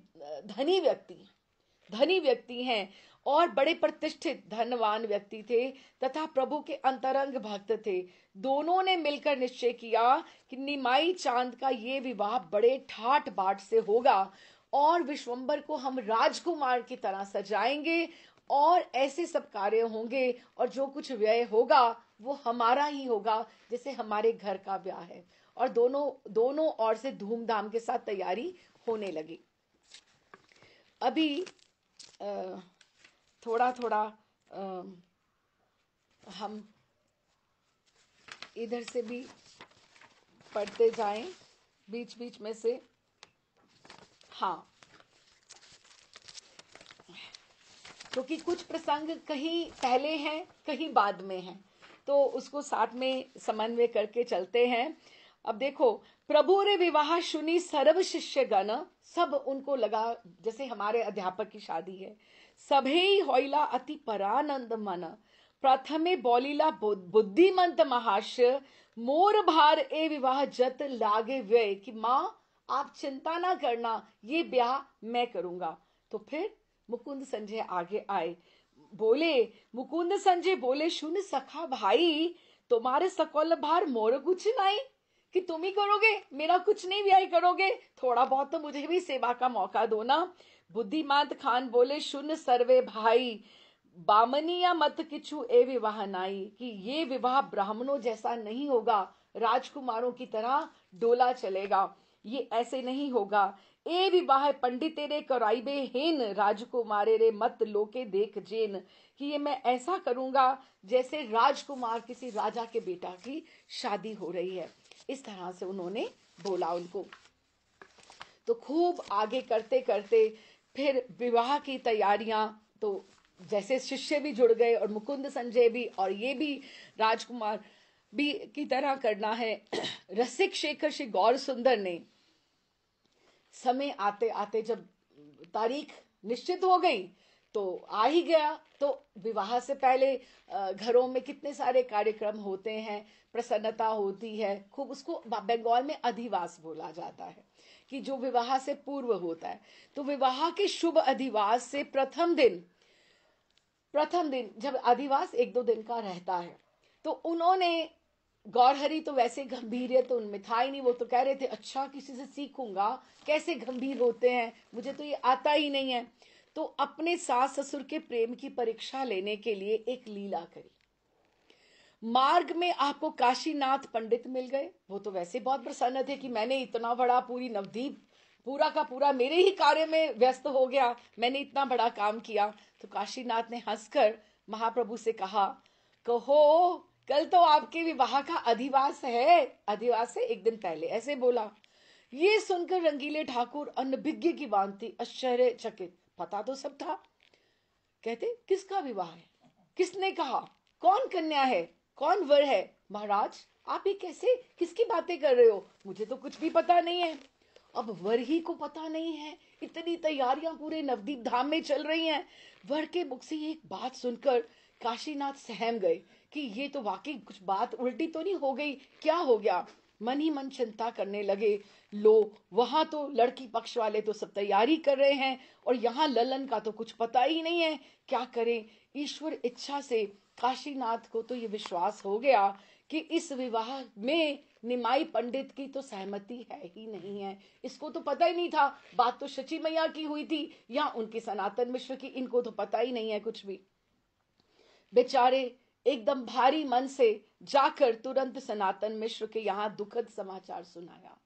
धनी व्यक्ति हैं और बड़े प्रतिष्ठित धनवान व्यक्ति थे तथा प्रभु के अंतरंग भक्त थे। दोनों ने मिलकर निश्चय किया कि निमाई चांद का ये विवाह बड़े ठाट बाट से होगा और विश्वंबर को हम राजकुमार की तरह सजाएंगे और ऐसे सब कार्य होंगे और जो कुछ व्यय होगा वो हमारा ही होगा, जैसे हमारे घर का ब्याह है। और दोनों ओर से धूमधाम के साथ तैयारी होने लगी। अभी थोड़ा थोड़ा हम इधर से भी पढ़ते जाएं बीच बीच में से। हाँ, क्योंकि कुछ प्रसंग कहीं पहले हैं कहीं बाद में हैं, तो उसको साथ में समन्वय करके चलते हैं। अब देखो, प्रभु रे विवाह सुनी सर्व शिष्य गण, सब उनको लगा जैसे हमारे अध्यापक की शादी है। सभे होइला अति परानंद मन, प्रथमे बोलीला बुद्धिमंत महाशय, मोर भार ए विवाह जत लागे व्यय, कि माँ आप चिंता ना करना, ये ब्याह मैं करूंगा। तो फिर मुकुंद संजय आगे आए, मुकुंद संजय बोले, सुन सखा भाई, तुम्हारे सकल भार मोर कुछ नहीं, कि तुम ही करोगे, मेरा कुछ नहीं व्यय करोगे, थोड़ा बहुत तो मुझे भी सेवा का मौका दो ना। बुद्धिमांत खान बोले, सुन सर्वे भाई, बामनिया मत किछु ए विवाह नाई, कि ये विवाह ब्राह्मणों जैसा नहीं होगा, राजकुमारों की तरह डोला चलेगा, ये ऐसे नहीं होगा। ए विवाह पंडिते रे कराइबे हेन, राजकुमारे रे मत लोके देख जेन, कि ये मैं ऐसा करूंगा जैसे राजकुमार किसी राजा के बेटा की शादी हो रही है। इस तरह से उन्होंने बोला उनको। तो खूब आगे करते करते फिर विवाह की तैयारियां, तो जैसे शिष्य भी जुड़ गए और मुकुंद संजय भी, और ये भी राजकुमार भी की तरह करना है। रसिक शेखर श्री गौर सुंदर ने समय आते आते जब तारीख निश्चित हो गई तो आ ही गया। तो विवाह से पहले घरों में कितने सारे कार्यक्रम होते हैं, प्रसन्नता होती है खूब, उसको बंगाल में अधिवास बोला जाता है, कि जो विवाह से पूर्व होता है। तो विवाह के शुभ अधिवास से प्रथम दिन जब अधिवास 1-2 दिन का रहता है, तो उन्होंने गौरहरि तो वैसे गंभीर है, तो उनमें था ही नहीं। वो तो कह रहे थे अच्छा किसी से सीखूंगा कैसे गंभीर होते हैं, मुझे तो ये आता ही नहीं है। तो अपने सास ससुर के प्रेम की परीक्षा लेने के लिए एक लीला करी। मार्ग में आपको काशीनाथ पंडित मिल गए। वो तो वैसे बहुत प्रसन्न थे कि मैंने इतना बड़ा, पूरी नवद्वीप पूरा का पूरा मेरे ही कार्य में व्यस्त हो गया, मैंने इतना बड़ा काम किया। तो काशीनाथ ने हंसकर महाप्रभु से कहा, कहो कल तो आपके विवाह का अधिवास है। अधिवास से एक दिन पहले, ऐसे बोला। ये सुनकर रंगीले ठाकुर अनभिज्ञ की भांति आश्चर्यचकित। पता तो सब था। कहते किसका विवाह है, किसने कहा, कौन कन्या है, कौन वर है। महाराज आप ये कैसे, किसकी बातें कर रहे हो, मुझे तो कुछ भी पता नहीं है। अब वर ही को पता नहीं है, इतनी तैयारियां पूरे नवदीप धाम में चल रही हैं। वर के मुख से एक बात सुनकर काशीनाथ सहम गए कि ये तो वाकई कुछ बात उल्टी तो नहीं हो गई, क्या हो गया। मन ही मन चिंता करने लगे। लो वहां तो लड़की पक्ष वाले तो सब तैयारी कर रहे हैं और यहाँ ललन का तो कुछ पता ही नहीं है, क्या करें। ईश्वर इच्छा से काशीनाथ को तो ये विश्वास हो गया कि इस विवाह में निमाई पंडित की तो सहमति है ही नहीं है। इसको तो पता ही नहीं था, बात तो शची मैया की हुई थी या उनके सनातन मिश्र की, इनको तो पता ही नहीं है कुछ भी। बेचारे एकदम भारी मन से जाकर तुरंत सनातन मिश्र के यहाँ दुखद समाचार सुनाया।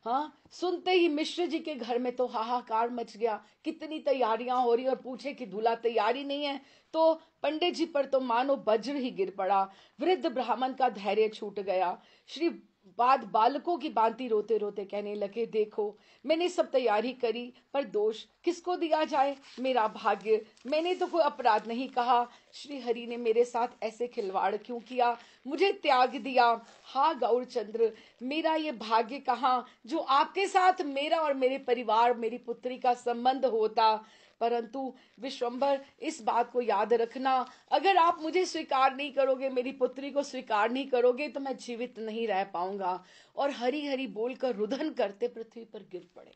हाँ, सुनते ही मिश्र जी के घर में तो हाहाकार मच गया। कितनी तैयारियां हो रही और पूछे कि दूल्हा तैयारी नहीं है तो पंडित जी पर तो मानो वज्र ही गिर पड़ा। वृद्ध ब्राह्मण का धैर्य छूट गया। श्री बाद बालकों की भांति रोते रोते कहने लगे, देखो मैंने सब तैयारी करी पर दोष किसको दिया जाए, मेरा भाग्य, मैंने तो कोई अपराध नहीं कहा। श्री हरि ने मेरे साथ ऐसे खिलवाड़ क्यों किया, मुझे त्याग दिया। हा गौरचंद्र, मेरा ये भाग्य कहाँ जो आपके साथ मेरा और मेरे परिवार, मेरी पुत्री का संबंध होता। परंतु विश्वंभर इस बात को याद रखना, अगर आप मुझे स्वीकार नहीं करोगे, मेरी पुत्री को स्वीकार नहीं करोगे तो मैं जीवित नहीं रह पाऊंगा। और हरि हरि बोलकर रुदन करते पृथ्वी पर गिर पड़े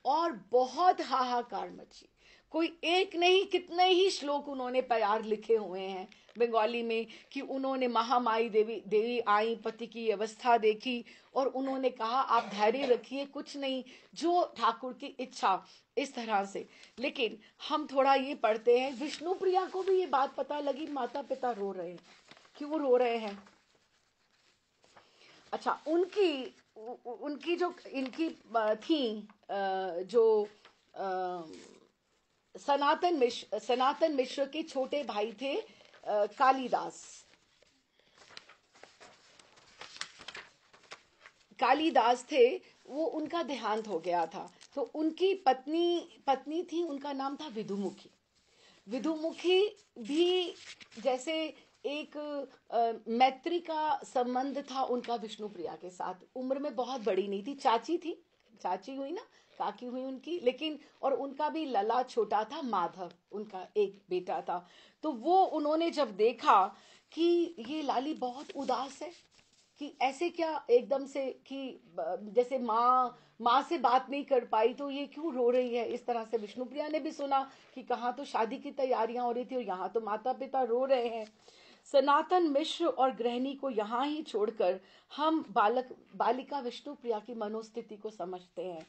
और बहुत हाहाकार मची। कोई एक नहीं कितने ही श्लोक उन्होंने प्यार लिखे हुए हैं बंगाली में कि उन्होंने महामाई देवी आई, पति की अवस्था देखी और उन्होंने कहा आप धैर्य रखिए, कुछ नहीं, जो ठाकुर की इच्छा, इस तरह से। लेकिन हम थोड़ा ये पढ़ते हैं, विष्णु प्रिया को भी ये बात पता लगी, माता पिता रो रहे हैं। क्यों रो रहे हैं? अच्छा, उनकी जो इनकी थी जो सनातन मिश्र के छोटे भाई थे कालिदास थे, वो उनका देहांत हो गया था। तो उनकी पत्नी थी, उनका नाम था विधुमुखी। विधुमुखी भी जैसे एक मैत्री का संबंध था उनका विष्णुप्रिया के साथ। उम्र में बहुत बड़ी नहीं थी, चाची थी, चाची हुई ना, काकी हुई उनकी, लेकिन और उनका भी लला छोटा था, माधव उनका एक बेटा था। तो वो उन्होंने जब देखा कि ये लाली बहुत उदास है, कि ऐसे क्या एकदम से, कि जैसे माँ से बात नहीं कर पाई तो ये क्यों रो रही है इस तरह से। विष्णुप्रिया ने भी सुना कि कहाँ तो शादी की तैयारियां हो रही थी और यहाँ तो माता पिता रो रहे हैं। सनातन मिश्र और गृहिणी को यहाँ ही छोड़कर हम बालिका विष्णुप्रिया की मनोस्थिति को समझते हैं।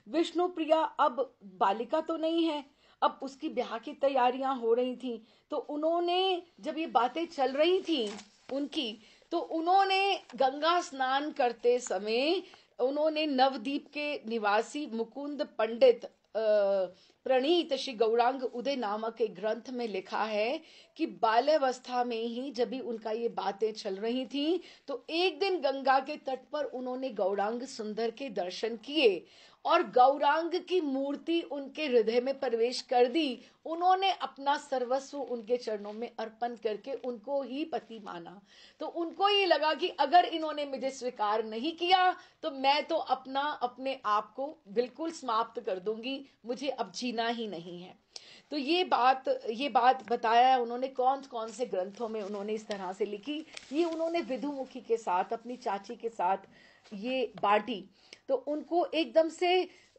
विष्णुप्रिया अब बालिका तो नहीं है, अब उसकी ब्याह की तैयारियां हो रही थी। तो उन्होंने जब ये बातें चल रही थी उनकी, तो उन्होंने गंगा स्नान करते समय उन्होंने नवदीप के निवासी मुकुंद पंडित प्रणीत श्री गौरांग उदय नामक एक ग्रंथ में लिखा है कि बाल्यावस्था में ही जब भी उनका ये बातें चल रही थी तो एक दिन गंगा के तट पर उन्होंने गौरांग सुंदर के दर्शन किए और गौरांग की मूर्ति उनके हृदय में प्रवेश कर दी। उन्होंने अपना सर्वस्व उनके चरणों में अर्पण करके उनको ही पति माना। तो उनको ये लगा कि अगर इन्होंने मुझे स्वीकार नहीं किया तो मैं तो अपने आप को बिल्कुल समाप्त कर दूंगी, मुझे अब जीना ही नहीं है। तो ये बात बताया है उन्होंने कौन कौन से ग्रंथों में उन्होंने इस तरह से लिखी। ये उन्होंने विधुमुखी के साथ, अपनी चाची के साथ ये बांटी। तो उनको एकदम से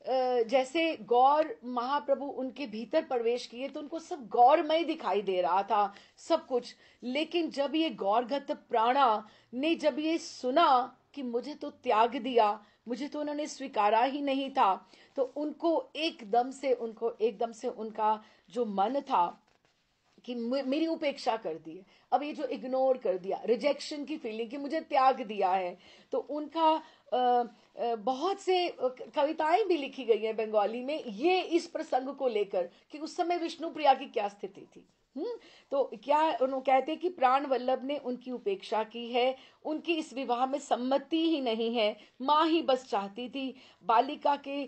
जैसे गौर महाप्रभु उनके भीतर प्रवेश किए तो उनको सब गौरमय दिखाई दे रहा था सब कुछ। लेकिन जब ये गौरगत प्राणा ने जब ये सुना कि मुझे तो त्याग दिया, मुझे तो उन्होंने स्वीकारा ही नहीं था, तो उनको एकदम से उनका जो मन था कि मेरी उपेक्षा कर दी है, अब ये जो इग्नोर कर दिया, रिजेक्शन की फीलिंग कि मुझे त्याग दिया है, तो उनका बहुत से कविताएं भी लिखी गई हैं बंगाली में ये इस प्रसंग को लेकर कि उस समय विष्णु प्रिया की क्या स्थिति थी। तो क्या उन्होंने कहते हैं कि प्राण वल्लभ ने उनकी उपेक्षा की है, उनकी इस विवाह में सम्मति ही नहीं है, माँ ही बस चाहती थी। बालिका के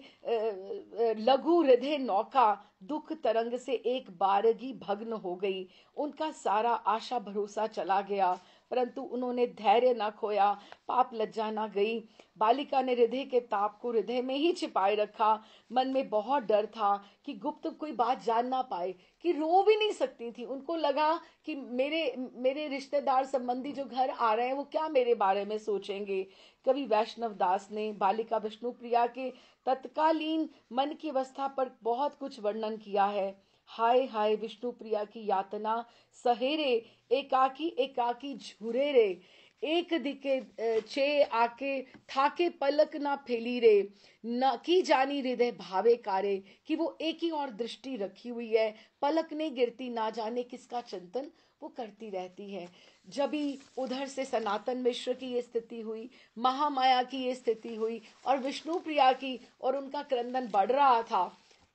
लघु हृदय नौका दुख तरंग से एक बारगी भग्न हो गई, उनका सारा आशा भरोसा चला गया, परंतु उन्होंने धैर्य ना खोया, पाप लज्जा ना गई। बालिका ने हृदय के ताप को हृदय में ही छिपाए रखा, मन में बहुत डर था कि गुप्त कोई बात जान ना पाए, कि रो भी नहीं सकती थी। उनको लगा कि मेरे मेरे रिश्तेदार संबंधी जो घर आ रहे हैं वो क्या मेरे बारे में सोचेंगे। कवि वैष्णव दास ने बालिका विष्णु प्रिया के तत्कालीन मन की अवस्था पर बहुत कुछ वर्णन किया है। हाय हाय विष्णु प्रिया की यातना सहेरे, एकाकी एकाकी झूरे रे, एक दिके चे आके थाके पलक ना फैली रे, न की जानी हृदय भावे कारे, कि वो एक ही और दृष्टि रखी हुई है, पलक नहीं गिरती, ना जाने किसका चिंतन वो करती रहती है। जब भी उधर से सनातन मिश्र की ये स्थिति हुई, महामाया की ये स्थिति हुई और विष्णु प्रिया की, और उनका क्रंदन बढ़ रहा था,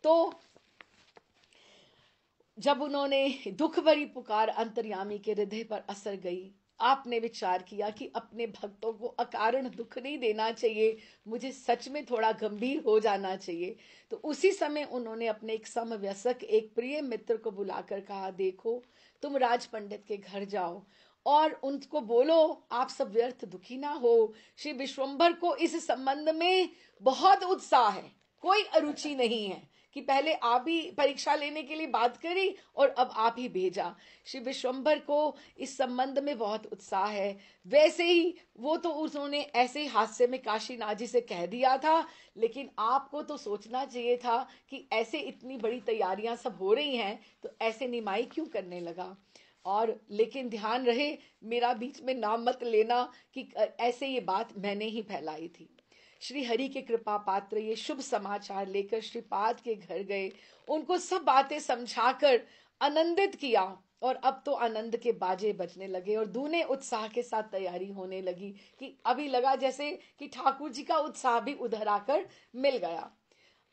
तो जब उन्होंने दुख भरी पुकार अंतर्यामी के हृदय पर असर गई, आपने विचार किया कि अपने भक्तों को अकारण दुख नहीं देना चाहिए, मुझे सच में थोड़ा गंभीर हो जाना चाहिए। तो उसी समय उन्होंने अपने एक समवयस्क एक प्रिय मित्र को बुलाकर कहा, देखो तुम राज पंडित के घर जाओ और उनको बोलो आप सब व्यर्थ दुखी ना हो, श्री विश्वंभर को इस संबंध में बहुत उत्साह है, कोई अरुचि नहीं है, कि पहले आप ही परीक्षा लेने के लिए बात करी और अब आप ही भेजा। श्री विश्वंभर को इस संबंध में बहुत उत्साह है। वैसे ही वो तो उन्होंने ऐसे ही हास्य में काशीनाथ जी से कह दिया था, लेकिन आपको तो सोचना चाहिए था कि ऐसे इतनी बड़ी तैयारियां सब हो रही हैं तो ऐसे निमाई क्यों करने लगा। और लेकिन ध्यान रहे मेरा बीच में नाम मत लेना कि ऐसे ये बात मैंने ही फैलाई थी। श्री हरि के कृपा पात्र ये शुभ समाचार लेकर श्रीपाद के घर गए, उनको सब बातें समझाकर आनंदित किया, और अब तो आनंद के बाजे बजने लगे और दूने उत्साह के साथ तैयारी होने लगी, कि अभी लगा जैसे कि ठाकुर जी का उत्साह भी उधर आकर मिल गया।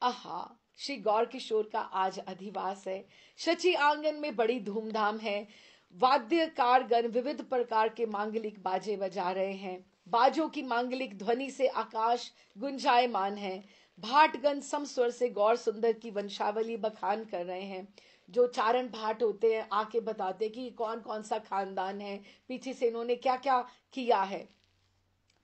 आहा, श्री गौर किशोर का आज अधिवास है। शची आंगन में बड़ी धूमधाम है। वाद्यकार गण विविध प्रकार के मांगलिक बाजे बजा रहे हैं। बाजों की मांगलिक ध्वनि से आकाश गुंजायमान है। भाटगण समस्वर से गौर सुंदर की वंशावली बखान कर रहे हैं। जो चारण भाट होते हैं आके बताते कि कौन कौन सा खानदान है, पीछे से इन्होंने क्या क्या किया है।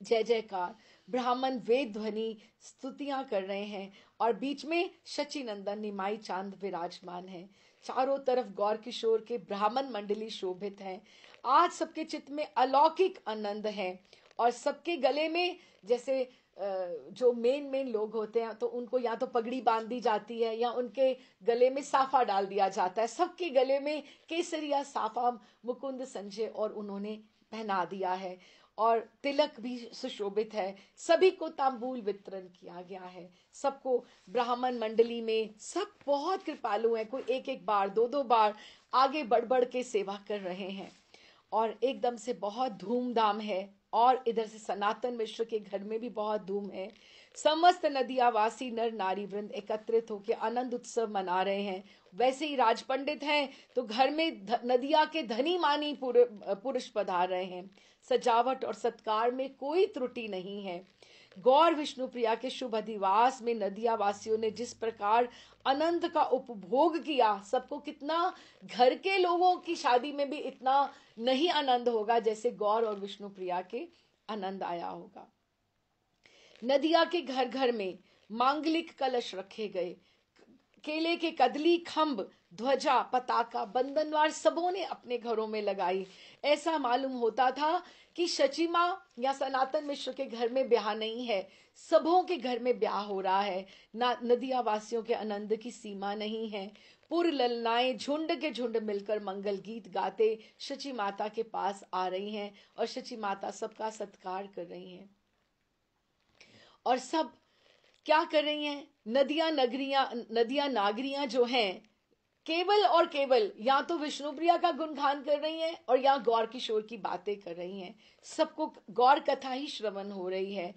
जय जयकार, ब्राह्मण वेद ध्वनि स्तुतियां कर रहे हैं और बीच में शची नंदन निमाई चांद विराजमान है। चारों तरफ गौर किशोर के ब्राह्मण मंडली शोभित है। आज सबके चित्त में अलौकिक आनंद है और सबके गले में जैसे जो मेन लोग होते हैं तो उनको या तो पगड़ी बांध दी जाती है या उनके गले में साफा डाल दिया जाता है। सबके गले में केसरिया साफा मुकुंद संजय और उन्होंने पहना दिया है और तिलक भी सुशोभित है। सभी को तांबूल वितरण किया गया है। सबको ब्राह्मण मंडली में सब बहुत कृपालु हैं, कोई एक एक बार दो दो बार आगे बढ़ बढ़ के सेवा कर रहे हैं और एकदम से बहुत धूमधाम है। और इधर से सनातन मिश्र के घर में भी बहुत धूम है। समस्त नदियावासी नर नारी वृंद एकत्रित होकर आनंद उत्सव मना रहे हैं। वैसे ही राज पंडित हैं तो घर में नदिया के धनी मानी पुरुष पधार रहे हैं। सजावट और सत्कार में कोई त्रुटि नहीं है। गौर विष्णु प्रिया के शुभ अधिवास में नदिया वासियों ने जिस प्रकार आनंद का उपभोग किया, सबको कितना, घर के लोगों की शादी में भी इतना नहीं आनंद होगा जैसे गौर और विष्णु प्रिया के आनंद आया होगा। नदिया के घर घर में मांगलिक कलश रखे गए, केले के कदली खंभ ध्वजा, पताका, बंधनवार सबों ने अपने घरों में लगाई। ऐसा मालूम होता था कि शची माँ या सनातन मिश्र के घर में ब्याह नहीं है, सबों के घर में ब्याह हो रहा है। नदिया वासियों के आनंद की सीमा नहीं है। पुर ललनाएं झुंड के झुंड मिलकर मंगल गीत गाते शची माता के पास आ रही हैं और शची माता सबका सत्कार कर रही हैं। और सब क्या कर रही हैं? नदियां नागरियां जो हैं, केवल और केवल या तो विष्णुप्रिया का गुणगान कर रही हैं और या गौर किशोर की बातें कर रही हैं। सबको गौर कथा ही श्रवण हो रही है।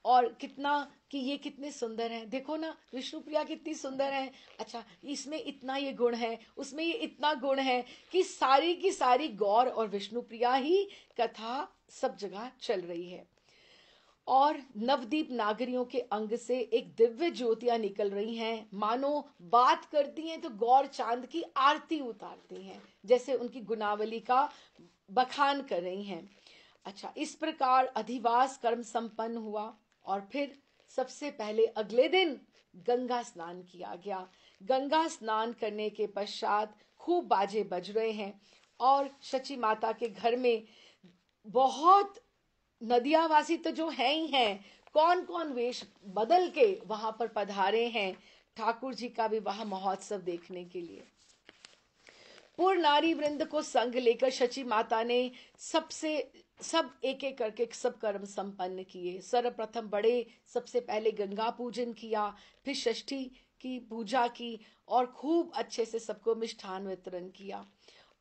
और कितना कि ये कितने सुंदर हैं, देखो ना, विष्णुप्रिया कितनी सुंदर है। अच्छा, इसमें इतना ये गुण है, उसमें ये इतना गुण है, कि सारी की सारी गौर और विष्णुप्रिया ही कथा सब जगह चल रही है। और नवदीप नागरियों के अंग से एक दिव्य ज्योतियां निकल रही हैं, मानो बात करती हैं तो गौर चांद की आरती उतारती हैं, जैसे उनकी गुणावली का बखान कर रही हैं। अच्छा, इस प्रकार अधिवास कर्म संपन्न हुआ और फिर सबसे पहले अगले दिन गंगा स्नान किया गया। गंगा स्नान करने के पश्चात खूब बाजे बज रहे हैं और शची माता के घर में बहुत नदियावासी तो जो है ही हैं, कौन कौन वेश बदल के वहां पर पधारे हैं ठाकुर जी का विवाह महोत्सव देखने के लिए। पूर्ण नारी वृंद को संग लेकर शची माता ने सब एक एक करके सब कर्म संपन्न किए। सर्वप्रथम बड़े सबसे पहले गंगा पूजन किया, फिर षष्ठी की पूजा की और खूब अच्छे से सबको मिष्ठान वितरण किया।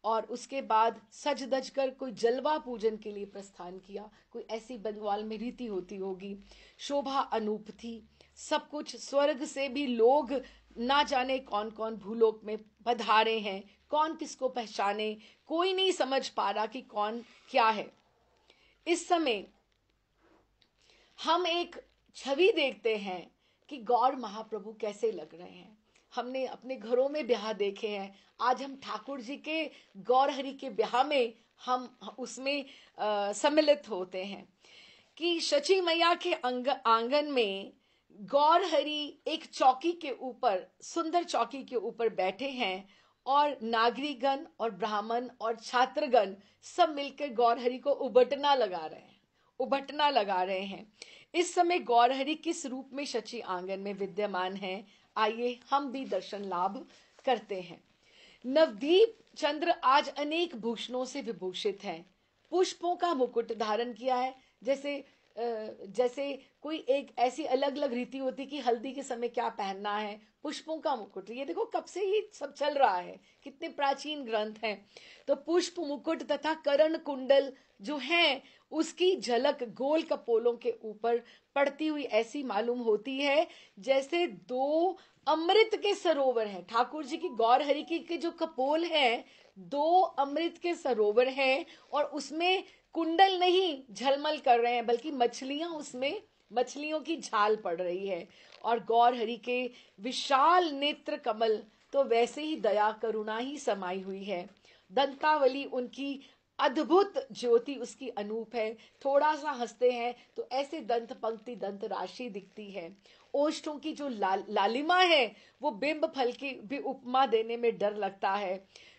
और उसके बाद सज धज कर कोई जलवा पूजन के लिए प्रस्थान किया। कोई ऐसी बंगाल में रीति होती होगी। शोभा अनूप थी, सब कुछ स्वर्ग से भी लोग ना जाने कौन कौन भूलोक में पधारे हैं, कौन किसको पहचाने, कोई नहीं समझ पा रहा कि कौन क्या है। इस समय हम एक छवि देखते हैं कि गौर महाप्रभु कैसे लग रहे हैं। हमने अपने घरों में ब्याह देखे हैं, आज हम ठाकुर जी के गौर हरि के ब्याह में हम उसमें सम्मिलित होते हैं कि शची मैया के आंगन में गौर हरि एक चौकी के ऊपर, सुंदर चौकी के ऊपर बैठे हैं और नागरिकगण और ब्राह्मण और छात्रगण सब मिलकर गौर हरि को उबटना लगा रहे हैं। इस समय गौर हरि किस रूप में शची आंगन में विद्यमान है, आइए हम भी दर्शन लाभ करते हैं। नवदीप चंद्र आज अनेक भूषणों से विभूषित हैं। पुष्पों का मुकुट धारण किया है, जैसे कोई एक ऐसी अलग अलग रीति होती कि हल्दी के समय क्या पहनना है, पुष्पों का मुकुट। ये देखो कब से ही सब चल रहा है, कितने प्राचीन ग्रंथ हैं। तो पुष्प मुकुट तथा करण कुंडल जो है उसकी झलक गोल कपोलों के ऊपर पड़ती हुई ऐसी मालूम होती है जैसे दो अमृत के सरोवर हैं। ठाकुर जी की गौर हरि की के जो कपोल है, दो अमृत के सरोवर हैं और उसमें कुंडल नहीं झलमल कर रहे हैं, बल्कि मछलियां, उसमें मछलियों की झाल पड़ रही है। और गौर हरि के विशाल नेत्र कमल तो वैसे ही दया करुणा ही समाई हुई है। दंतावली उनकी अद्भुत ज्योति उसकी अनूप है। थोड़ा सा हंसते हैं तो ऐसे दंत पंक्ति दंत राशि दिखती है। ओष्ठों की जो लालिमा है वो बिंब फल की भी उपमा देने में डर लगता है।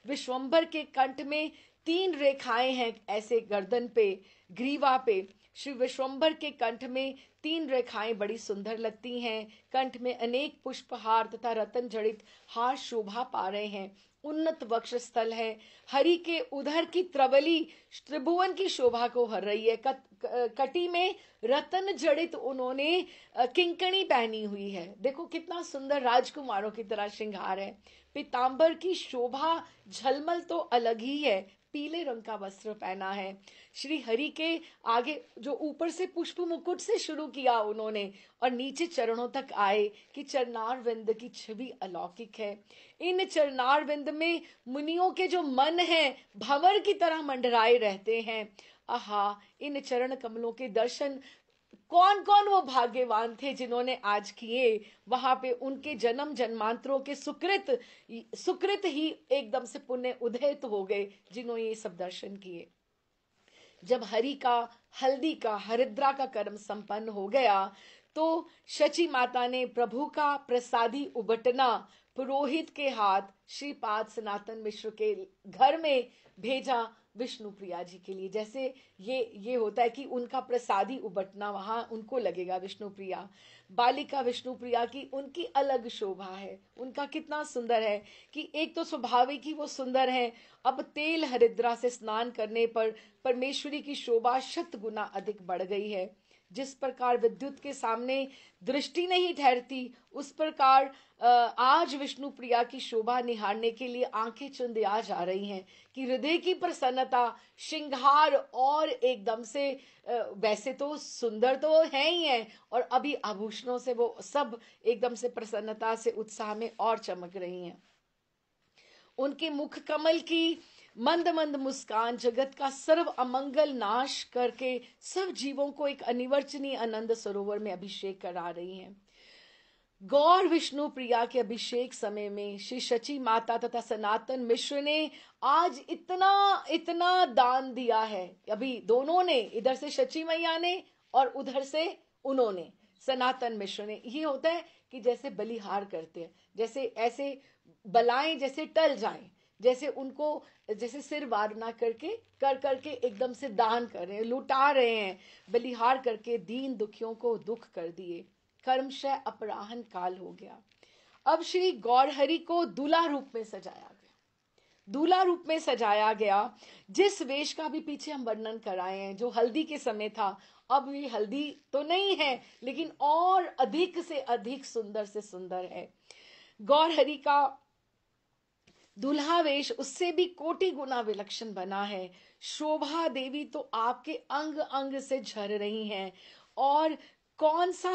विश्वंभर के कंठ में 3 रेखाएं हैं, ऐसे गर्दन पे, ग्रीवा पे। श्री विश्वंभर के कंठ में 3 रेखाएं बड़ी सुंदर लगती हैं। कंठ में अनेक पुष्पहार तथा रतन जड़ित हार शोभा पा रहे हैं। उन्नत वक्ष स्थल है। हरि के उधर की त्रवली त्रिभुवन की शोभा को हर रही है। कटी में रतन जड़ित उन्होंने किंकणी पहनी हुई है। देखो कितना सुंदर राजकुमारों की तरह श्रृंगार है। पीतांबर की शोभा झलमल तो अलग ही है। पीले रंग का वस्त्र पहना है। श्री हरि के आगे जो ऊपर से पुष्प मुकुट से शुरू किया उन्होंने और नीचे चरणों तक आए कि चरणार विंद की छवि अलौकिक है। इन चरणार विंद में मुनियों के जो मन हैं भंवर की तरह मंडराए रहते हैं। आहा, इन चरण कमलों के दर्शन कौन कौन वो भाग्यवान थे जिन्होंने आज किए। वहां पे उनके जन्म जन्मांतरों के सुकृत ही एकदम से पुण्य उदय हो गए जिन्होंने ये सब दर्शन किए। जब हरि का हल्दी का हरिद्रा का कर्म संपन्न हो गया तो शची माता ने प्रभु का प्रसादी उबटना पुरोहित के हाथ श्रीपाद सनातन मिश्र के घर में भेजा विष्णु प्रिया जी के लिए। जैसे ये होता है कि उनका प्रसादी उबटना वहां उनको लगेगा विष्णु प्रिया। बालिका विष्णु प्रिया की उनकी अलग शोभा है, उनका कितना सुंदर है कि एक तो स्वाभाविक ही वो सुंदर है। अब तेल हरिद्रा से स्नान करने पर परमेश्वरी की शोभा 100 गुना अधिक बढ़ गई है। जिस प्रकार विद्युत के सामने दृष्टि नहीं ठहरती, उस प्रकार आज विष्णु प्रिया की शोभा निहारने के लिए आंखें चुंधिया जा रही हैं कि हृदय की प्रसन्नता, श्रृंगार और एकदम से वैसे तो सुंदर तो है ही है और अभी आभूषणों से वो सब एकदम से प्रसन्नता से उत्साह में और चमक रही हैं। उनके मुख कमल की मंद मंद मुस्कान जगत का सर्व अमंगल नाश करके सब जीवों को एक अनिवर्चनीय आनंद सरोवर में अभिषेक करा रही हैं। गौर विष्णु प्रिया के अभिषेक समय में श्री शची माता तथा सनातन मिश्र ने आज इतना इतना दान दिया है। अभी दोनों ने, इधर से शची मैया ने और उधर से उन्होंने सनातन मिश्र ने। ये होता है कि जैसे बलिहार करते हैं, जैसे ऐसे बलाएं जैसे टल जाएं, जैसे उनको जैसे सिर वार ना करके कर करके एकदम से दान कर रहे हैं, लुटा रहे हैं, बलिहार करके दीन दुखियों को दुख कर दिए। कर्मशः अपराहन काल हो गया। अब श्री गौरहरि को दूल्हा रूप में सजाया गया, दूल्हा रूप में सजाया गया। जिस वेश का भी पीछे हम वर्णन कराए हैं, जो हल्दी के समय था, अब ये हल्दी तो नहीं है लेकिन और अधिक से अधिक सुंदर से सुंदर है। गौरहरि का दूल्हा वेश उससे भी कोटि गुना विलक्षण बना है। शोभा देवी तो आपके अंग अंग से झर रही हैं और कौन से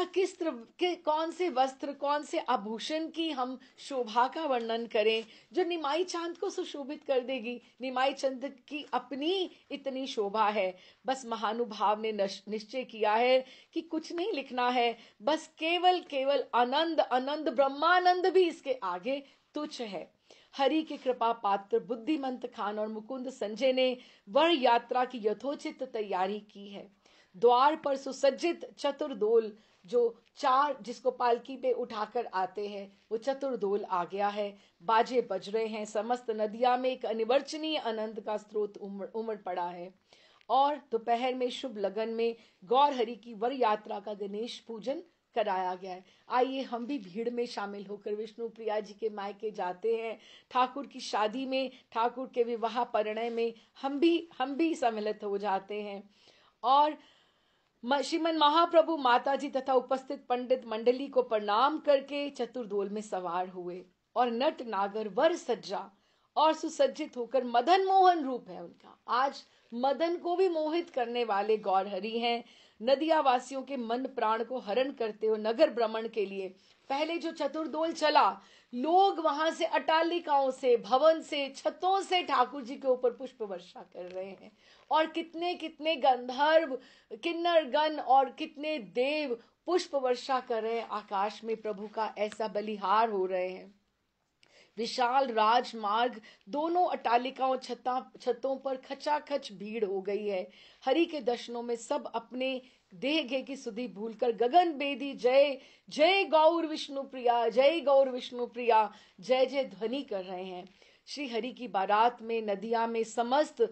वस्त्र, कौन से आभूषण की हम शोभा का वर्णन करें जो निमाई चांद को सुशोभित कर देगी। निमाई चांद की अपनी इतनी शोभा है। बस महानुभाव ने निश्चय किया है कि कुछ नहीं लिखना है, बस केवल केवल आनंद, आनंद ब्रह्मानंद भी इसके आगे तुच्छ है। हरि की कृपा पात्र बुद्धिमंत खान और मुकुंद संजय ने वर यात्रा की यथोचित तैयारी की है। द्वार पर सुसज्जित चतुर्दोल, जो 4 जिसको पालकी पे उठाकर आते हैं, वो चतुर्दोल आ गया है। बाजे बज रहे हैं, समस्त नदिया में एक अनिवर्चनीय आनंद का स्रोत उमड़ पड़ा है। और दोपहर में शुभ लगन में गौरहरि की वर यात्रा का गणेश पूजन कराया गया है। आइए हम भी भीड़ में शामिल होकर विष्णु प्रिया जी के मायके जाते हैं। ठाकुर की शादी में, ठाकुर के विवाह परिणय में हम भी सम्मिलित हो जाते हैं और श्रीमन महाप्रभु, माता जी तथा उपस्थित पंडित मंडली को प्रणाम करके चतुर्दोल में सवार हुए और नट नागर वर सज्जा और सुसज्जित होकर मदन मोहन रूप है उनका। आज मदन को भी मोहित करने वाले गौरहरि हैं। नदिया वासियों के मन प्राण को हरण करते हुए नगर भ्रमण के लिए पहले जो चतुर्दोल चला, लोग वहां से अटालिकाओं से, भवन से, छतों से ठाकुर जी के ऊपर पुष्प वर्षा कर रहे हैं और कितने कितने गंधर्व, किन्नर गण और कितने देव पुष्प वर्षा कर रहे हैं। आकाश में प्रभु का ऐसा बलिहार हो रहे हैं। विशाल राजमार्ग, दोनों अटालिकाओं छतों पर खचाखच भीड़ हो गई है। हरि के दर्शनों में सब अपने देह घे की सुधि भूलकर गगन बेदी जय जय गौर विष्णु प्रिया, जय गौर विष्णु प्रिया, जय जय ध्वनि कर रहे हैं। श्री हरि की बारात में नदिया में समस्त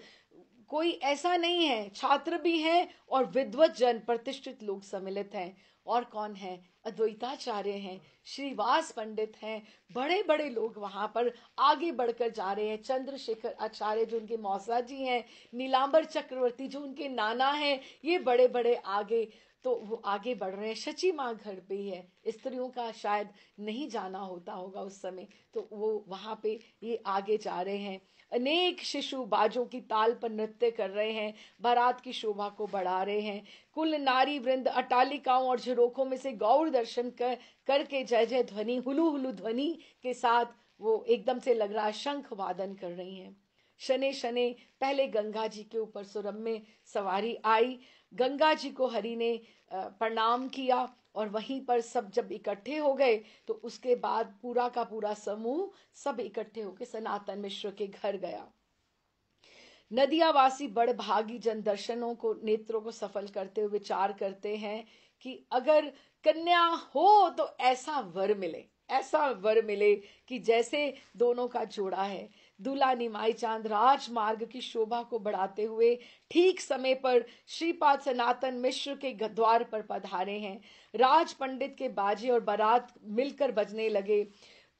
कोई ऐसा नहीं है, छात्र भी हैं और विद्वत जन प्रतिष्ठित लोग सम्मिलित हैं। और कौन है? अद्वैताचार्य हैं, श्रीवास पंडित हैं, बड़े बड़े लोग वहां पर आगे बढ़कर जा रहे हैं। चंद्रशेखर आचार्य जो उनके मौसा जी हैं, नीलांबर चक्रवर्ती जो उनके नाना हैं, ये बड़े बड़े आगे, तो वो आगे बढ़ रहे हैं। शची माँ घर पे ही है, स्त्रियों का शायद नहीं जाना होता होगा उस समय, तो वो वहां पे ये आगे जा रहे हैं। अनेक शिशु बाजों की ताल पर नृत्य कर रहे हैं, बारात की शोभा को बढ़ा रहे हैं। कुल नारी वृंद अटालिकाओं और झरोखों में से गौर दर्शन करके जय जय ध्वनि, हुलू हुलू ध्वनि के साथ वो एकदम से लग रहा शंख वादन कर रही हैं। शने शने पहले गंगा जी के ऊपर सुरम्य सवारी आई। गंगा जी को हरि ने प्रणाम किया और वहीं पर सब जब इकट्ठे हो गए तो उसके बाद पूरा का पूरा समूह सब इकट्ठे होकर सनातन मिश्र के घर गया। नदियावासी बड़ भागी जन दर्शनों को, नेत्रों को सफल करते हुए विचार करते हैं कि अगर कन्या हो तो ऐसा वर मिले, ऐसा वर मिले कि जैसे दोनों का जोड़ा है। दूल्हा निमाई चांद राजमार्ग की शोभा को बढ़ाते हुए ठीक समय पर श्रीपाद सनातन मिश्र के द्वार पर पधारे हैं। राज पंडित के बाजे और बारात मिलकर बजने लगे।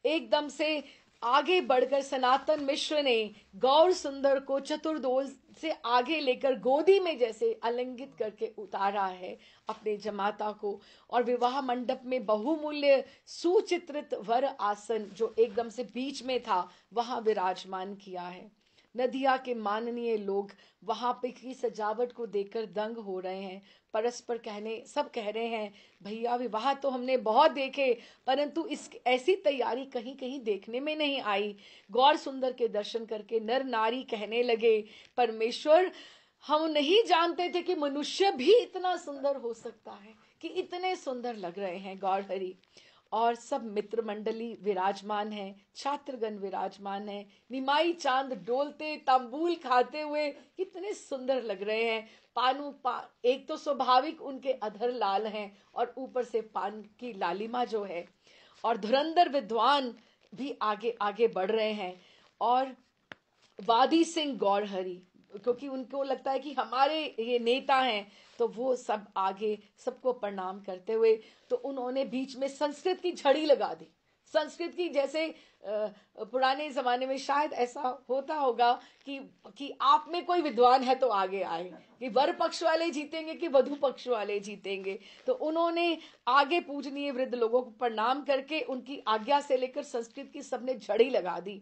एकदम से आगे बढ़कर सनातन मिश्र ने गौर सुंदर को चतुर्दोल से आगे लेकर गोदी में जैसे आलिंगित करके उतारा है अपने जमाता को, और विवाह मंडप में बहुमूल्य सुचित्रित वर आसन जो एकदम से बीच में था वहां विराजमान किया है। नदिया के माननीय लोग वहां पे की सजावट को देखकर दंग हो रहे हैं। परस्पर सब कह रहे हैं, भैया विवाह तो हमने बहुत देखे, परंतु इस ऐसी तैयारी कहीं कहीं देखने में नहीं आई। गौर सुंदर के दर्शन करके नर नारी कहने लगे, परमेश्वर, हम नहीं जानते थे कि मनुष्य भी इतना सुंदर हो सकता है, कि इतने सुंदर लग रहे हैं गौर हरि। और सब मित्र मंडली विराजमान है, छात्रगण विराजमान है। निमाई चांद डोलते तांबूल खाते हुए कितने सुंदर लग रहे हैं। एक तो स्वाभाविक उनके अधर लाल हैं और ऊपर से पान की लालिमा जो है, और धुरंधर विद्वान भी आगे आगे बढ़ रहे हैं। और वादी सिंह गौर हरि, क्योंकि उनको लगता है कि हमारे ये नेता हैं, तो वो सब आगे सबको प्रणाम करते हुए, तो उन्होंने बीच में संस्कृत की झड़ी लगा दी। संस्कृत की, जैसे पुराने जमाने में शायद ऐसा होता होगा कि आप में कोई विद्वान है तो आगे आए, कि वर पक्ष वाले जीतेंगे कि वधु पक्ष वाले जीतेंगे। तो उन्होंने आगे पूजनीय वृद्ध लोगों को प्रणाम करके उनकी आज्ञा से लेकर संस्कृत की सबने झड़ी लगा दी।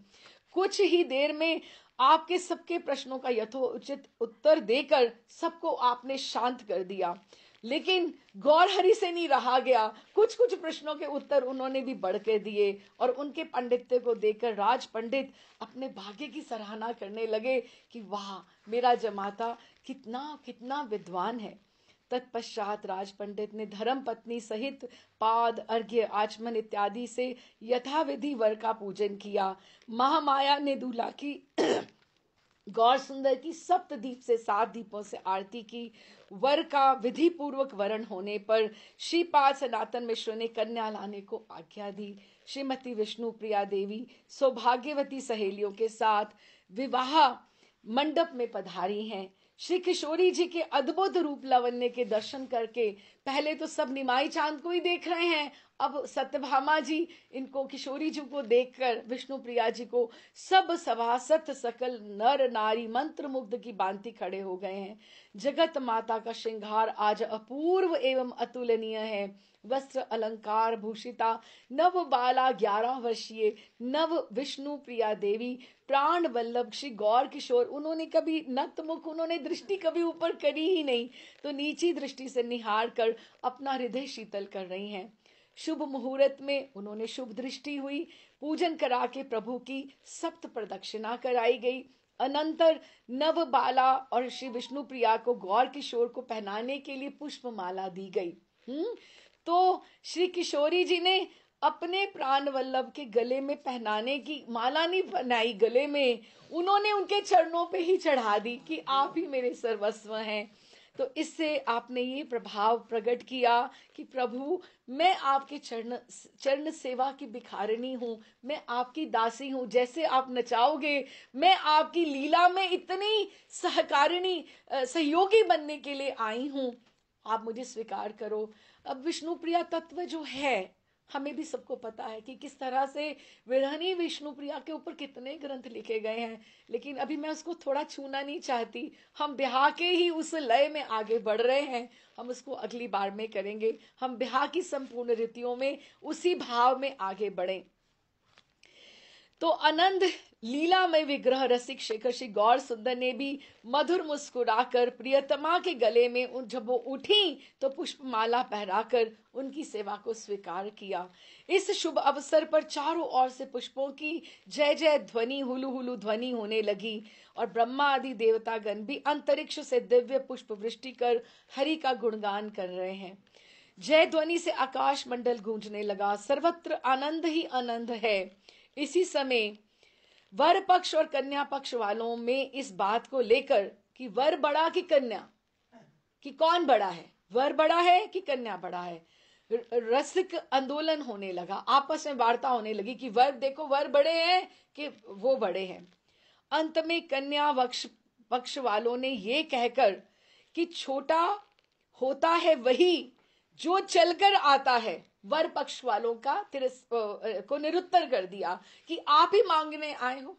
कुछ ही देर में आपके सबके प्रश्नों का यथोचित उत्तर देकर सबको आपने शांत कर दिया। लेकिन गौर हरि से नहीं रहा गया, कुछ कुछ प्रश्नों के उत्तर उन्होंने भी बढ़ के दिए, और उनके पांडित्य को देखकर राज पंडित अपने भाग्य की सराहना करने लगे कि वाह, मेरा जमाता कितना कितना विद्वान है। तत्पश्चात राज पंडित ने धर्म पत्नी सहित पाद, अर्घ्य, आचमन इत्यादि से यथाविधि वर का पूजन किया। महामाया ने दूल्हा की गौर सुंदर की सप्तदीप से 7 दीपों से आरती की। वर का विधि पूर्वक वरण होने पर श्रीपाद सनातन मिश्र ने कन्या लाने को आज्ञा दी। श्रीमती विष्णु प्रिया देवी सौभाग्यवती सहेलियों के साथ विवाह मंडप में पधारी हैं। श्री किशोरी जी के अद्भुत रूप लावण्य के दर्शन करके पहले तो सब निमाई चांद को ही देख रहे हैं, अब सत्यभामा जी इनको किशोरी जी को देखकर विष्णु प्रिया जी को सब सभासद सकल नर नारी मंत्र मुग्ध की भांति खड़े हो गए हैं। जगत माता का श्रृंगार आज अपूर्व एवं अतुलनीय है। वस्त्र अलंकार भूषिता नव बाला 11 वर्षीय नव विष्णु प्रिया देवी प्राण वल्लभ श्री गौर किशोर, उन्होंने कभी नतमुख, उन्होंने दृष्टि कभी ऊपर करी ही नहीं, तो नीची दृष्टि से निहार कर अपना हृदय शीतल कर रही हैं। शुभ मुहूर्त में उन्होंने शुभ दृष्टि हुई, पूजन करा के प्रभु की सप्त प्रदक्षिणा कराई गई। अनंतर नव बाला और श्री विष्णु प्रिया को गौर किशोर को पहनाने के लिए पुष्प माला दी गई। तो श्री किशोरी जी ने अपने प्राण वल्लभ के गले में पहनाने की माला नहीं पहनाई गले में, उन्होंने उनके चरणों पे ही चढ़ा दी कि आप ही मेरे सर्वस्व हैं। तो इससे आपने ये प्रभाव प्रकट किया कि प्रभु, मैं आपके चरण सेवा की भिखारिणी हूँ, मैं आपकी दासी हूँ, जैसे आप नचाओगे मैं आपकी लीला में इतनी सहकारिणी सहयोगी बनने के लिए आई हूँ, आप मुझे स्वीकार करो। अब विष्णु प्रिया तत्व जो है, हमें भी सबको पता है कि किस तरह से विरहनी विष्णु प्रिया के ऊपर कितने ग्रंथ लिखे गए हैं, लेकिन अभी मैं उसको थोड़ा छूना नहीं चाहती। हम ब्याह के ही उस लय में आगे बढ़ रहे हैं, हम उसको अगली बार में करेंगे। हम ब्याह की संपूर्ण रीतियों में उसी भाव में आगे बढ़ें। तो आनंद लीलामय विग्रह रसिक शेखर श्री गौर सुंदर ने भी मधुर मुस्कुराकर प्रियतमा के गले में जब वो उठी तो पुष्पमाला पहराकर उनकी सेवा को स्वीकार किया। इस शुभ अवसर पर चारों ओर से पुष्पों की जय जय ध्वनि, हुलु हुलु ध्वनि होने लगी, और ब्रह्मा आदि देवतागण भी अंतरिक्ष से दिव्य पुष्प वृष्टि कर हरि का गुणगान कर रहे हैं। जय ध्वनि से आकाश मंडल गूंजने लगा, सर्वत्र आनंद ही आनंद है। इसी समय वर पक्ष और कन्या पक्ष वालों में इस बात को लेकर कि वर बड़ा कि कन्या, कि कौन बड़ा है, वर बड़ा है कि कन्या बड़ा है, रसिक आंदोलन होने लगा, आपस में वार्ता होने लगी कि वर देखो वर बड़े हैं कि वो बड़े हैं। अंत में कन्या पक्ष वालों ने ये कहकर कि छोटा होता है वही जो चलकर आता है, वर पक्ष वालों का को निरुत्तर कर दिया कि आप ही मांगने आए हो,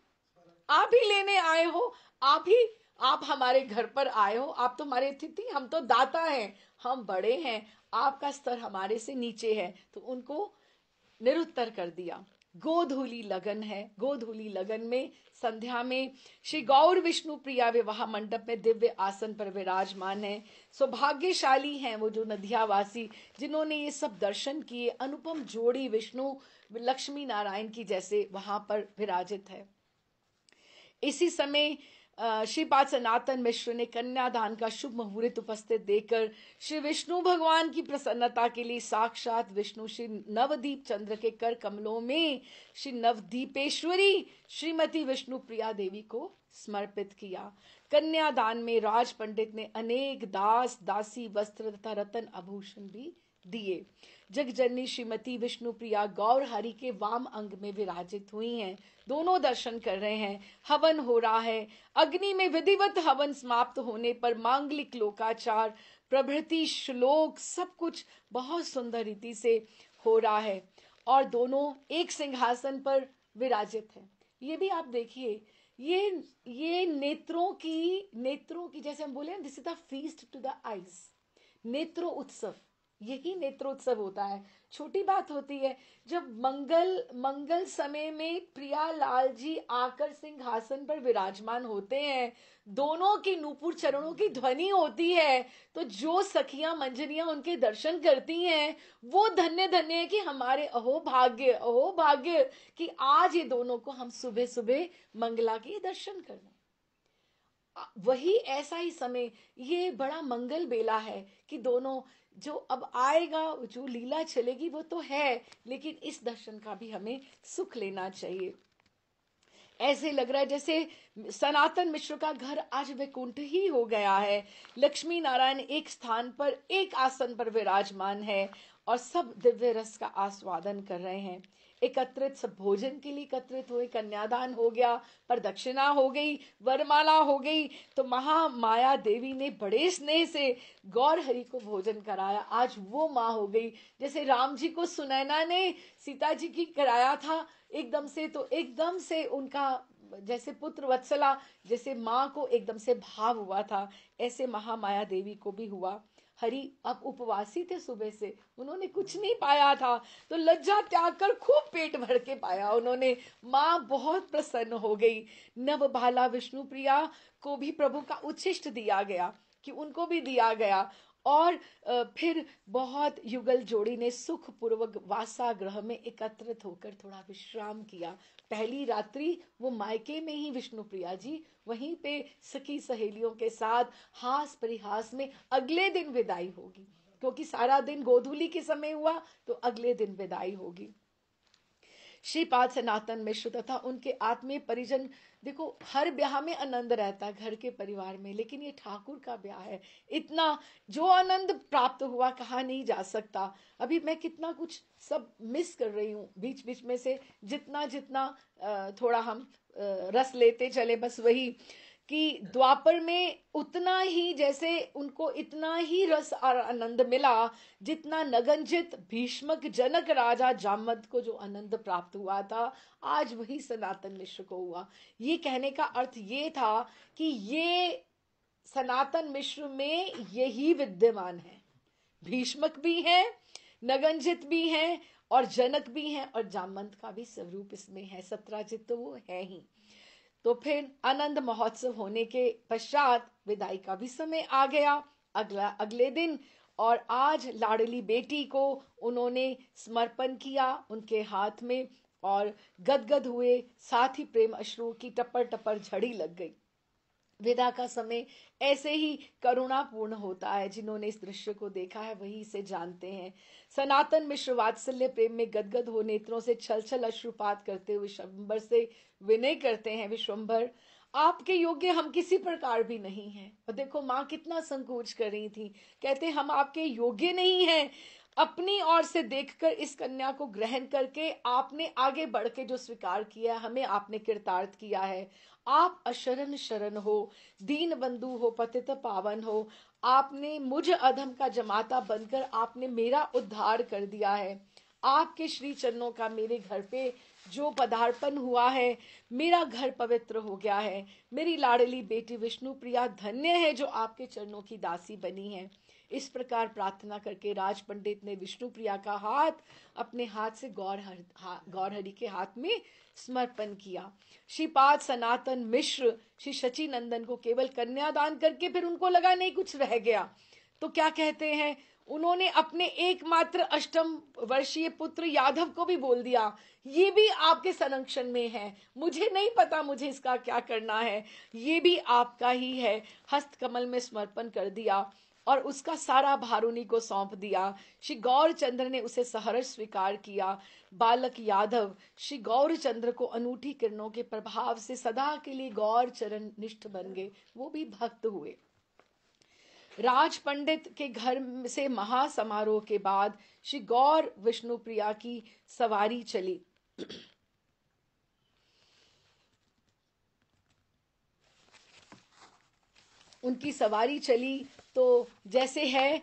आप ही लेने आए हो, आप हमारे घर पर आए हो, आप तो हमारे अतिथि, हम तो दाता हैं, हम बड़े हैं, आपका स्तर हमारे से नीचे है। तो उनको निरुत्तर कर दिया। गोधूली लगन है, गोधूली लगन में संध्या में श्री गौर विष्णु प्रिया विवाह मंडप में दिव्य आसन पर विराजमान है। सौभाग्यशाली हैं वो जो नदियावासी जिन्होंने ये सब दर्शन किए। अनुपम जोड़ी विष्णु लक्ष्मी नारायण की जैसे वहां पर विराजित है। इसी समय श्रीपाद सनातन मिश्र ने कन्यादान का शुभ मुहूर्त उपस्थित देकर श्री विष्णु भगवान की प्रसन्नता के लिए साक्षात विष्णु श्री नवदीप चंद्र के कर कमलों में श्री नवदीपेश्वरी श्रीमती विष्णु प्रिया देवी को समर्पित किया। कन्यादान में राज पंडित ने अनेक दास दासी वस्त्र तथा रतन आभूषण भी दिए। जगजननी श्रीमती विष्णु प्रिया गौर हरि के वाम अंग में विराजित हुई हैं, दोनों दर्शन कर रहे हैं। हवन हो रहा है, अग्नि में विधिवत हवन समाप्त होने पर मांगलिक लोकाचार प्रभृति श्लोक सब कुछ बहुत सुंदर रीति से हो रहा है और दोनों एक सिंहासन पर विराजित हैं। ये भी आप देखिए, ये नेत्रों की जैसे हम बोले this is the feast to the eyes, नेत्रों उत्सव, यही नेत्रोत्सव होता है। छोटी बात होती है जब मंगल समय में प्रियालाल जी आकर सिंहासन पर विराजमान होते हैं, दोनों की नूपुर चरणों की ध्वनि होती है, तो जो सखियां मंजरियां उनके दर्शन करती हैं वो धन्य धन्य है कि हमारे अहो भाग्य कि आज ये दोनों को हम सुबह सुबह मंगला के दर्शन कर रहे। वही ऐसा ही समय, ये बड़ा मंगल बेला है कि दोनों जो अब आएगा, जो लीला चलेगी वो तो है, लेकिन इस दर्शन का भी हमें सुख लेना चाहिए। ऐसे लग रहा है जैसे सनातन मिश्र का घर आज वैकुंठ ही हो गया है। लक्ष्मी नारायण एक स्थान पर एक आसन पर विराजमान है और सब दिव्य रस का आस्वादन कर रहे हैं। एकत्रित सब भोजन के लिए एकत्रित हुए, कन्यादान हो गया, प्रदक्षिणा हो गई, वरमाला हो गई, तो महामाया देवी ने बड़े स्नेह से गौर हरि को भोजन कराया। आज वो माँ हो गई जैसे राम जी को सुनैना ने सीता जी की कराया था एकदम से, तो एकदम से उनका जैसे पुत्र वत्सला, जैसे माँ को एकदम से भाव हुआ था, ऐसे महामाया देवी को भी हुआ। हरि अब उपवासी थे, सुबह से उन्होंने कुछ नहीं पाया था, तो लज्जा त्याग कर खूब पेट भर के पाया उन्होंने। माँ बहुत प्रसन्न हो गई। नव बाला विष्णु प्रिया को भी प्रभु का उच्छिष्ट दिया गया, कि उनको भी दिया गया। और फिर बहुत युगल जोड़ी ने सुख पूर्वक वासागृह में एकत्रित होकर थोड़ा विश्राम किया। पहली रात्रि वो मायके में ही विष्णु प्रिया जी वहीं पे सखी सहेलियों के साथ हास परिहास में, अगले दिन विदाई होगी, क्योंकि सारा दिन गोधूली के समय हुआ तो अगले दिन विदाई होगी। श्रीपाद सनातन मिश्र तथा उनके आत्मीय परिजन, देखो हर ब्याह में आनंद रहता है घर के परिवार में, लेकिन ये ठाकुर का ब्याह है, इतना जो आनंद प्राप्त हुआ कहा नहीं जा सकता। अभी मैं कितना कुछ सब मिस कर रही हूँ बीच बीच में से, जितना जितना थोड़ा हम रस लेते चले, बस वही कि द्वापर में उतना ही, जैसे उनको इतना ही रस और आनंद मिला जितना नगंजित भीष्मक जनक राजा जामवंत को जो आनंद प्राप्त हुआ था, आज वही सनातन मिश्र को हुआ। ये कहने का अर्थ ये था कि ये सनातन मिश्र में यही विद्यमान है, भीष्मक भी है, नगंजित भी है और जनक भी है, और जामवंत का भी स्वरूप इसमें है, सत्राजित तो वो है ही। तो फिर आनंद महोत्सव होने के पश्चात विदाई का भी समय आ गया, अगले दिन, और आज लाडली बेटी को उन्होंने समर्पण किया उनके हाथ में, और गदगद हुए, साथ ही प्रेम अश्रु की टपर टपर झड़ी लग गई। विदा का समय ऐसे ही करुणापूर्ण होता है, जिन्होंने इस दृश्य को देखा है वही इसे जानते हैं। सनातन मिश्र वात्सल्य प्रेम में गदगद हो नेत्रों से छल छल अश्रुपात करते हुए विश्वंभर से विनय करते हैं, विश्वंभर आपके योग्य हम किसी प्रकार भी नहीं हैं। और देखो माँ कितना संकोच कर रही थी, कहते हम आपके योग्य नहीं हैं, अपनी ओर से देखकर इस कन्या को ग्रहण करके आपने आगे बढ़ के जो स्वीकार किया, हमें आपने कृतार्थ किया है। आप अशरण शरण हो, दीन बंधु हो, पतित पावन हो। आपने मुझ अधम का जमाता बनकर आपने मेरा उद्धार कर दिया है। आपके श्री चरणों का मेरे घर पे जो पदार्पण हुआ है, मेरा घर पवित्र हो गया है। मेरी लाडली बेटी विष्णु प्रिया धन्य है जो आपके चरणों की दासी बनी है। इस प्रकार प्रार्थना करके राज पंडित ने विष्णु प्रिया का हाथ अपने हाथ से गौरहरि के हाथ में समर्पण किया। श्रीपाद सनातन मिश्र श्री शची नंदन को केवल कन्यादान करके फिर उनको लगा नहीं कुछ रह गया, तो क्या कहते हैं, उन्होंने अपने एकमात्र अष्टम वर्षीय पुत्र यादव को भी बोल दिया, ये भी आपके संरक्षण में है, मुझे नहीं पता मुझे इसका क्या करना है, ये भी आपका ही है। हस्त कमल में समर्पण कर दिया और उसका सारा भार उन्हीं को सौंप दिया। श्री गौरचंद्र ने उसे सहर्ष स्वीकार किया। बालक यादव श्री गौरचंद्र को अनूठी किरणों के प्रभाव से सदा के लिए गौर चरण निष्ठ बन गए, वो भी भक्त हुए। राज पंडित के घर से महासमारोह के बाद श्री गौर विष्णु प्रिया की सवारी चली। उनकी सवारी चली तो जैसे है,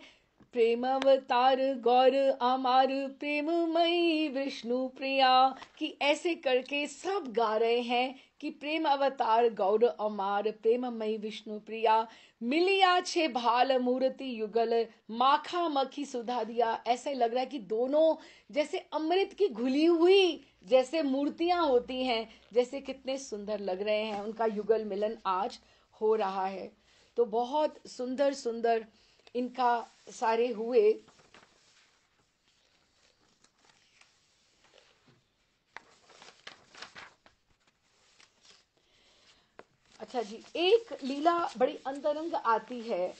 प्रेम अवतार गौर अमार प्रेममयी विष्णु प्रिया, कि ऐसे करके सब गा रहे हैं कि प्रेम अवतार गौर अमार प्रेममयी विष्णु प्रिया, मिलिया छे भाल मूर्ति युगल माखा मखी सुधा दिया। ऐसे लग रहा है कि दोनों जैसे अमृत की घुली हुई जैसे मूर्तियां होती हैं, जैसे कितने सुंदर लग रहे हैं। उनका युगल मिलन आज हो रहा है। तो बहुत सुंदर सुंदर इनका सारे हुए। अच्छा जी, एक लीला बड़ी अंतरंग आती है।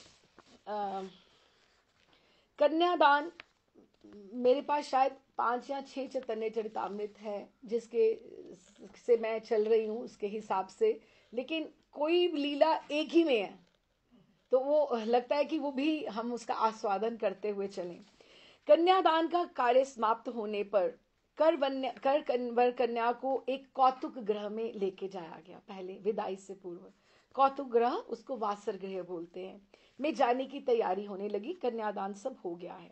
कन्यादान मेरे पास शायद 5 या 6 चैतन्य चरितामृत है जिसके से मैं चल रही हूँ उसके हिसाब से, लेकिन कोई लीला एक ही में है तो वो लगता है कि वो भी हम उसका आस्वादन करते हुए चलें। कन्यादान का कार्य समाप्त होने पर वर कन्या को एक कौतुक ग्रह में लेके जाया गया। पहले विदाई से पूर्व कौतुक ग्रह, उसको वासर गृह बोलते हैं, में जाने की तैयारी होने लगी। कन्यादान सब हो गया है।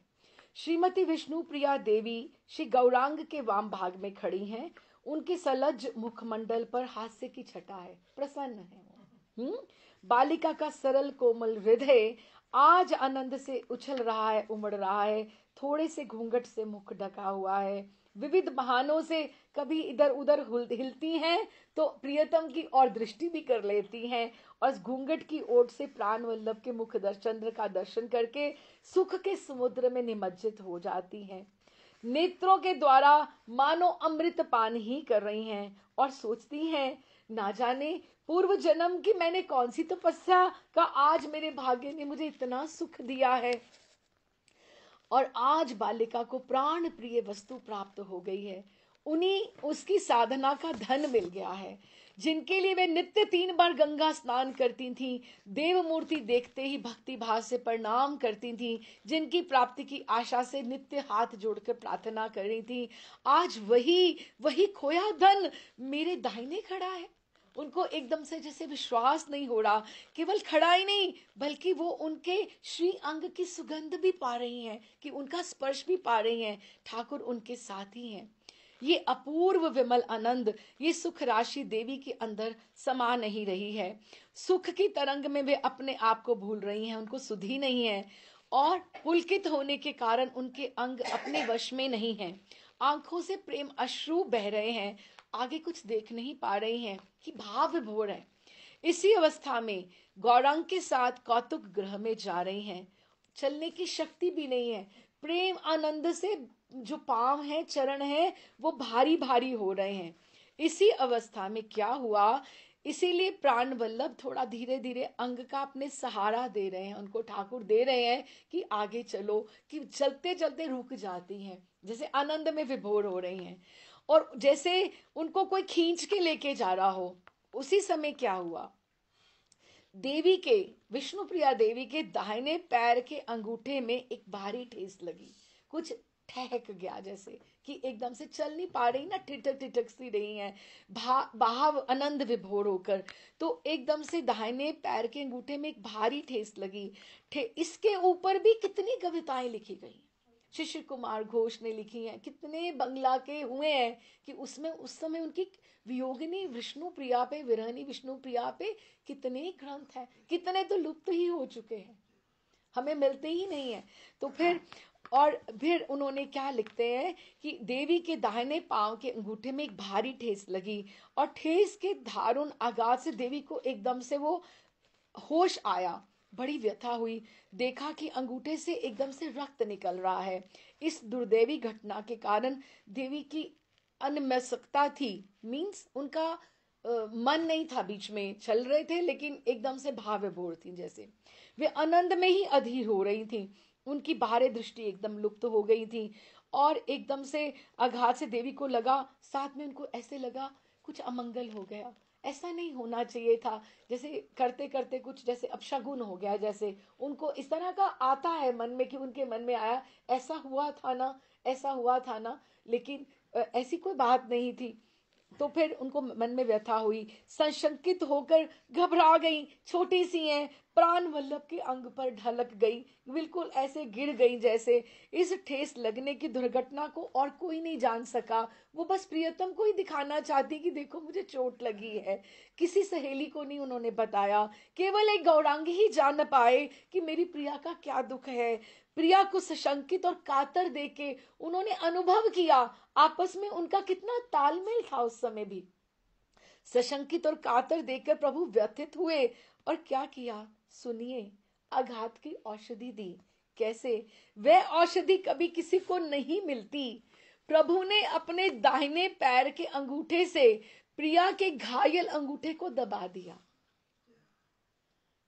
श्रीमती विष्णु प्रिया देवी श्री गौरांग के वाम भाग में खड़ी हैं। उनके सलज मुखमंडल पर हास्य की छटा है, प्रसन्न है। बालिका का सरल कोमल हृदय आज आनंद से उछल रहा है, उमड़ रहा है। थोड़े से घूंघट से मुख ढका हुआ है। विविध बहानों से कभी इधर उधर हिलती हैं तो प्रियतम की ओर दृष्टि भी कर लेती हैं, और इस घूंघट की ओट से प्राण वल्लभ के मुख चंद्र का दर्शन करके सुख के समुद्र में निमज्जित हो जाती हैं। नेत्रों के द्वारा मानो अमृत पान ही कर रही हैं और सोचती हैं, ना जाने पूर्व जन्म की मैंने कौन सी तपस्या का आज मेरे भाग्य ने मुझे इतना सुख दिया है, और आज बालिका को प्राण प्रिय वस्तु प्राप्त हो गई है। उन्हीं उसकी साधना का धन मिल गया है, जिनके लिए वे नित्य 3 बार गंगा स्नान करती थीं, देव मूर्ति देखते ही भक्ति भाव से प्रणाम करती थीं, जिनकी प्राप्ति की आशा से नित्य हाथ जोड़कर प्रार्थना कर रही थी, आज वही खोया धन मेरे दाहिने खड़ा है। उनको एकदम से जैसे विश्वास नहीं हो रहा, केवल खड़ा ही नहीं बल्कि वो उनके श्री अंग की सुगंध भी पा रही हैं, कि उनका स्पर्श भी पा रही हैं, ठाकुर उनके साथ ही हैं। ये अपूर्व विमल आनंद, ये सुख राशि देवी के अंदर समा नहीं रही है। सुख की तरंग में वे अपने आप को भूल रही हैं, उनको सुधि नहीं है, और पुलकित होने के कारण उनके अंग अपने वश में नहीं हैं। आंखों से प्रेम अश्रु बह रहे हैं, आगे कुछ देख नहीं पा रही हैं कि भाव विभोर है। इसी अवस्था में गौरांग के साथ कौतुक ग्रह में जा रही हैं। चलने की शक्ति भी नहीं है, प्रेम आनंद से जो पांव हैं, चरण हैं, वो भारी भारी हो रहे हैं। इसी अवस्था में क्या हुआ, इसीलिए प्राण वल्लभ थोड़ा धीरे धीरे अंग का अपने सहारा दे रहे हैं, उनको ठाकुर दे रहे हैं कि आगे चलो, कि चलते चलते रुक जाती हैं, जैसे आनंद में विभोर हो रही हैं, और जैसे उनको कोई खींच के लेके जा रहा हो। उसी समय क्या हुआ, देवी के, विष्णुप्रिया देवी के दाहिने पैर के अंगूठे में एक भारी ठेस लगी, कुछ ठहक गया, जैसे कि एकदम से चल नहीं पा रही ना, ठिठक ठिठक सी रही है भाव आनंद विभोर होकर। तो एकदम से दाहिने पैर के अंगूठे में एक भारी ठेस लगी। इसके ऊपर भी कितनी कविताएं लिखी गई, शिशिर कुमार घोष ने लिखी हैं, कितने बंगला के हुए हैं कि उसमें उस समय उनकी वियोगिनी विष्णु प्रिया पे, विरहनी विष्णु प्रिया पे कितने ग्रंथ हैं, कितने तो लुप्त ही हो चुके हैं, हमें मिलते ही नहीं है। तो फिर उन्होंने क्या लिखते हैं कि देवी के दाहिने पांव के अंगूठे में एक भारी ठेस लगी, और ठेस के दारुण आघात से देवी को एकदम से वो होश आया, बड़ी व्यथा हुई, देखा कि अंगूठे से एकदम से रक्त निकल रहा है। इस दुर्दैवी घटना के कारण देवी की अनमस्कता थी, मीन्स उनका मन नहीं था, बीच में चल रहे थे लेकिन एकदम से भाव विभोर थी, जैसे वे आनंद में ही अधीर हो रही थी, उनकी बाहरी दृष्टि एकदम लुप्त हो गई थी। और एकदम से आघात से देवी को लगा, साथ में उनको ऐसे लगा कुछ अमंगल हो गया, ऐसा नहीं होना चाहिए था, जैसे करते करते कुछ जैसे अपशगुन हो गया, जैसे उनको इस तरह का आता है मन में, कि उनके मन में आया ऐसा हुआ था ना, ऐसा हुआ था ना, लेकिन ऐसी कोई बात नहीं थी। तो फिर उनको मन में व्यथा हुई, संशंकित होकर घबरा गई, छोटी सी हैं, प्राण वल्लभ के अंग पर ढलक गई, बिल्कुल ऐसे गिर गई जैसे। इस ठेस लगने की दुर्घटना को और कोई नहीं जान सका, वो बस प्रियतम को ही दिखाना चाहती कि देखो मुझे चोट लगी है। किसी सहेली को नहीं उन्होंने बताया, केवल एक गौरांगी ही जान पाए कि मेरी प्रिया का क्या दुख है। प्रिया को सशंकित और कातर देके उन्होंने अनुभव किया आपस में उनका कितना तालमेल था उस समय भी। सशंकित और कातर देखकर प्रभु व्यथित हुए और क्या किया सुनिए, आघात की औषधि दी। कैसे? वह औषधि कभी किसी को नहीं मिलती। प्रभु ने अपने दाहिने पैर के अंगूठे से प्रिया के घायल अंगूठे को दबा दिया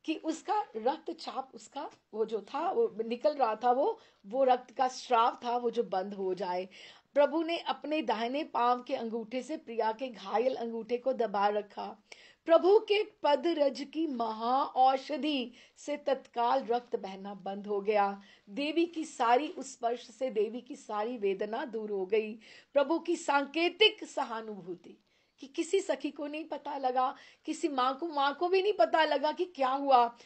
कि उसका रक्तचाप, उसका वो जो था वो निकल रहा था, वो रक्त का स्राव था वो जो बंद हो जाए। प्रभु ने अपने दाहिने पांव के अंगूठे से प्रिया के घायल अंगूठे को दबा रखा। प्रभु के पद रज की महा औषधि से तत्काल रक्त बहना बंद हो गया। देवी की सारी, उस स्पर्श से देवी की सारी वेदना दूर हो गई। प्रभु की सांकेतिक सहानुभूति कि किसी सखी को नहीं पता लगा, किसी माँ को भी नहीं पता लगा कि क्या हुआ।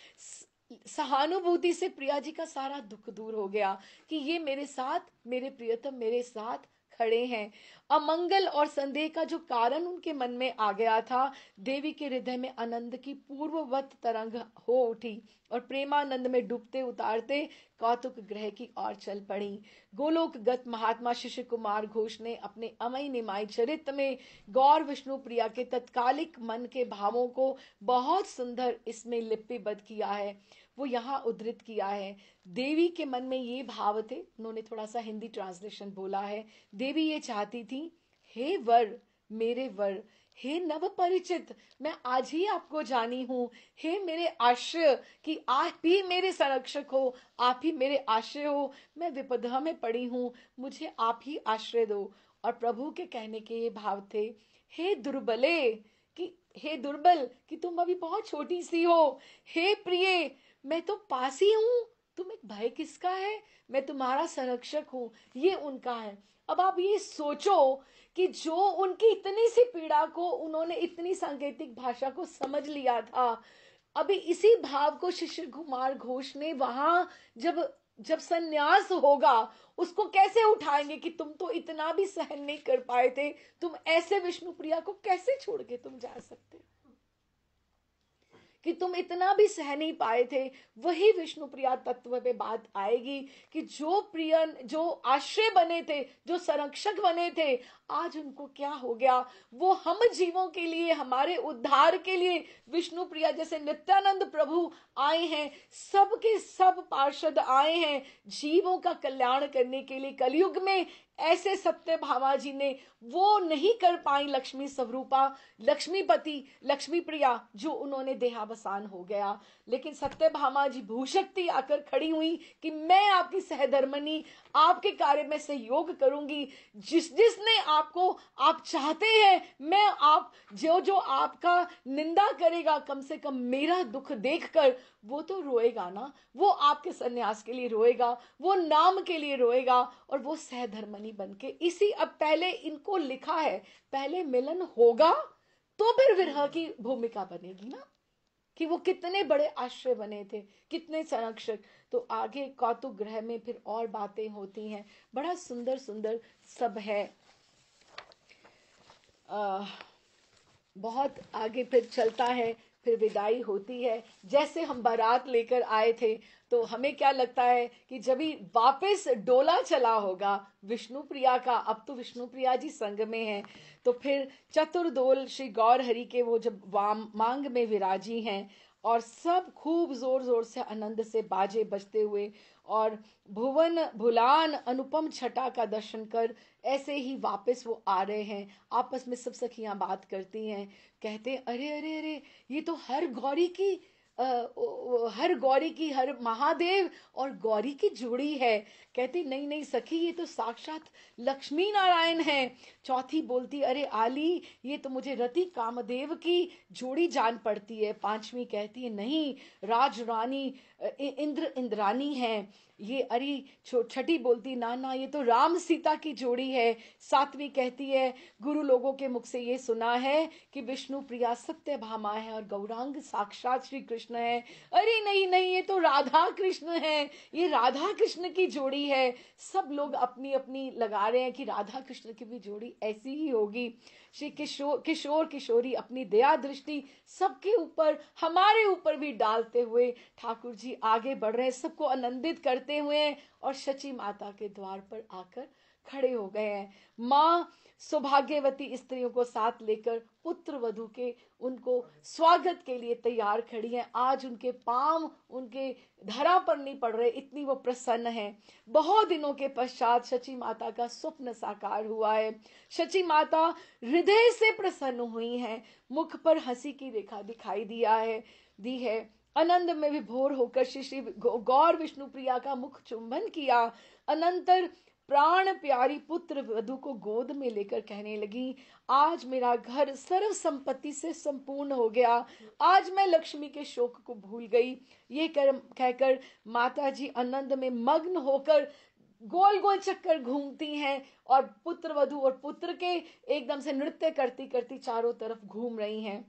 सहानुभूति से प्रिया जी का सारा दुख दूर हो गया कि ये मेरे साथ, मेरे प्रियतम मेरे साथ खड़े हैं। अमंगल और संदेह का जो कारण उनके मन में आ गया था, देवी के हृदय में आनंद की पूर्ववत तरंग हो उठी और प्रेमानंद में डूबते उतारते कौतुक ग्रह की ओर चल पड़ी। गोलोकगत महात्मा शिशिर कुमार घोष ने अपने अमय निमाई चरित्र में गौर विष्णु प्रिया के तत्कालिक मन के भावों को बहुत सुंदर इसमें लिपिबद्ध किया है, वो यहाँ उद्धृत किया है। देवी के मन में ये भाव थे, उन्होंने थोड़ा सा हिंदी ट्रांसलेशन बोला है। देवी ये चाहती थी, हे वर मेरे वर, हे नव परिचित, मैं आज ही आपको जानी हूं, हे मेरे आश्रय, कि आप ही मेरे संरक्षक हो, आप ही मेरे आश्रय हो, मैं विपदा में पड़ी हूं, मुझे आप ही आश्रय दो। और प्रभु के कहने के ये भाव थे, हे दुर्बले, कि हे दुर्बल, कि तुम अभी बहुत छोटी सी हो, हे प्रिय, मैं तो पास ही हूं, तुम्हें भय किसका है, मैं तुम्हारा संरक्षक हूं, ये उनका है। अब आप ये सोचो कि जो उनकी इतनी सी पीड़ा को उन्होंने इतनी सांकेतिक भाषा को समझ लिया था, अभी इसी भाव को शिशिर कुमार घोष ने वहां जब संन्यास होगा उसको कैसे उठाएंगे कि तुम तो इतना भी सहन नहीं कर पाए थे, तुम ऐसे विष्णु प्रिया को कैसे छोड़ के तुम जा सकते हो, कि तुम इतना भी सह नहीं पाए थे। वही विष्णु प्रिया तत्व पे बात आएगी कि जो प्रिय, जो आश्रय बने थे, जो संरक्षक बने थे, आज उनको क्या हो गया। वो हम जीवों के लिए, हमारे उद्धार के लिए विष्णु प्रिया जैसे नित्यानंद प्रभु आए हैं, सबके सब पार्षद आए हैं जीवों का कल्याण करने के लिए। कलयुग में ऐसे सत्य भामा जी ने वो नहीं कर पाई, लक्ष्मी स्वरूपा, लक्ष्मीपति, लक्ष्मी प्रिया, जो उन्होंने देहावसान हो गया। लेकिन सत्य भामा जी भूशक्ति आकर खड़ी हुई कि मैं आपकी सहधर्मनी, आपके कार्य में सहयोग करूंगी, जिसने आपको, आप चाहते हैं, मैं आप जो आपका निंदा करेगा, कम से कम मेरा दुख देखकर वो तो रोएगा ना, वो आपके सन्यास के लिए रोएगा, वो नाम के लिए रोएगा, और वो सहधर्मनी बन के इसी, अब पहले इनको लिखा है, पहले मिलन होगा तो फिर विरह की भूमिका बनेगी ना, कि वो कितने बड़े आश्रय बने थे, कितने संरक्षक। तो आगे कौतुक ग्रह में फिर और बातें होती हैं, बड़ा सुंदर सुंदर सब है। बहुत आगे फिर चलता है, फिर विदाई होती है। जैसे हम बारात लेकर आए थे, तो हमें क्या लगता है कि जब भी वापस डोला चला होगा विष्णु प्रिया का, अब तो विष्णु प्रिया जी संग में हैं, तो फिर चतुर्दोल श्री गौर हरि के वो जब मांग में विराजी हैं, और सब खूब जोर जोर से आनंद से बाजे बजते हुए, और भुवन भुलान अनुपम छटा का दर्शन कर ऐसे ही वापस वो आ रहे हैं। आपस में सब सखियां बात करती हैं, कहते हैं अरे अरे अरे, ये तो हर गौरी की हर महादेव और गौरी की जोड़ी है। कहती नहीं नहीं सखी, ये तो साक्षात लक्ष्मी नारायण है। चौथी बोलती अरे आली, ये तो मुझे रति कामदेव की जोड़ी जान पड़ती है। पांचवी कहती है नहीं, राज रानी इंद्र इंद्रानी है ये। अरे छठी बोलती ना ना, ये तो राम सीता की जोड़ी है। सातवीं कहती है गुरु लोगों के मुख से ये सुना है कि विष्णु प्रिया सत्य भामा है और गौरांग साक्षात श्री कृष्ण है। अरे नहीं नहीं, ये तो राधा कृष्ण है, ये राधा कृष्ण की जोड़ी है। सब लोग अपनी अपनी लगा रहे हैं कि राधा कृष्ण की भी जोड़ी ऐसी ही होगी। श्री किशोर किशोरी अपनी दया दृष्टि सबके ऊपर, हमारे ऊपर भी डालते हुए ठाकुर जी आगे बढ़ रहे हैं, सबको आनंदित करते हुए, और शची माता के द्वार पर आकर खड़े हो गए हैं। माँ सौभाग्यवती स्त्रियों को साथ लेकर पुत्र वधू के उनको स्वागत के लिए तैयार खड़ी हैं। आज उनके पांव उनके धरा पर नहीं पड़ रहे, इतनी वो प्रसन्न है। बहुत दिनों के पश्चात शची माता का स्वप्न साकार हुआ है। शची माता हृदय से प्रसन्न हुई हैं, मुख पर हंसी की रेखा दिखाई दी है। आनंद में विभोर होकर श्री गौर विष्णु प्रिया का मुख चुंबन किया। अनंतर प्राण प्यारी पुत्र वधु को गोद में लेकर कहने लगी, आज मेरा घर सर्व संपत्ति से संपूर्ण हो गया, आज मैं लक्ष्मी के शोक को भूल गई। ये कहकर माता जी आनंद में मग्न होकर गोल गोल चक्कर घूमती हैं, और पुत्र वधु और पुत्र के एकदम से नृत्य करती करती चारों तरफ घूम रही हैं।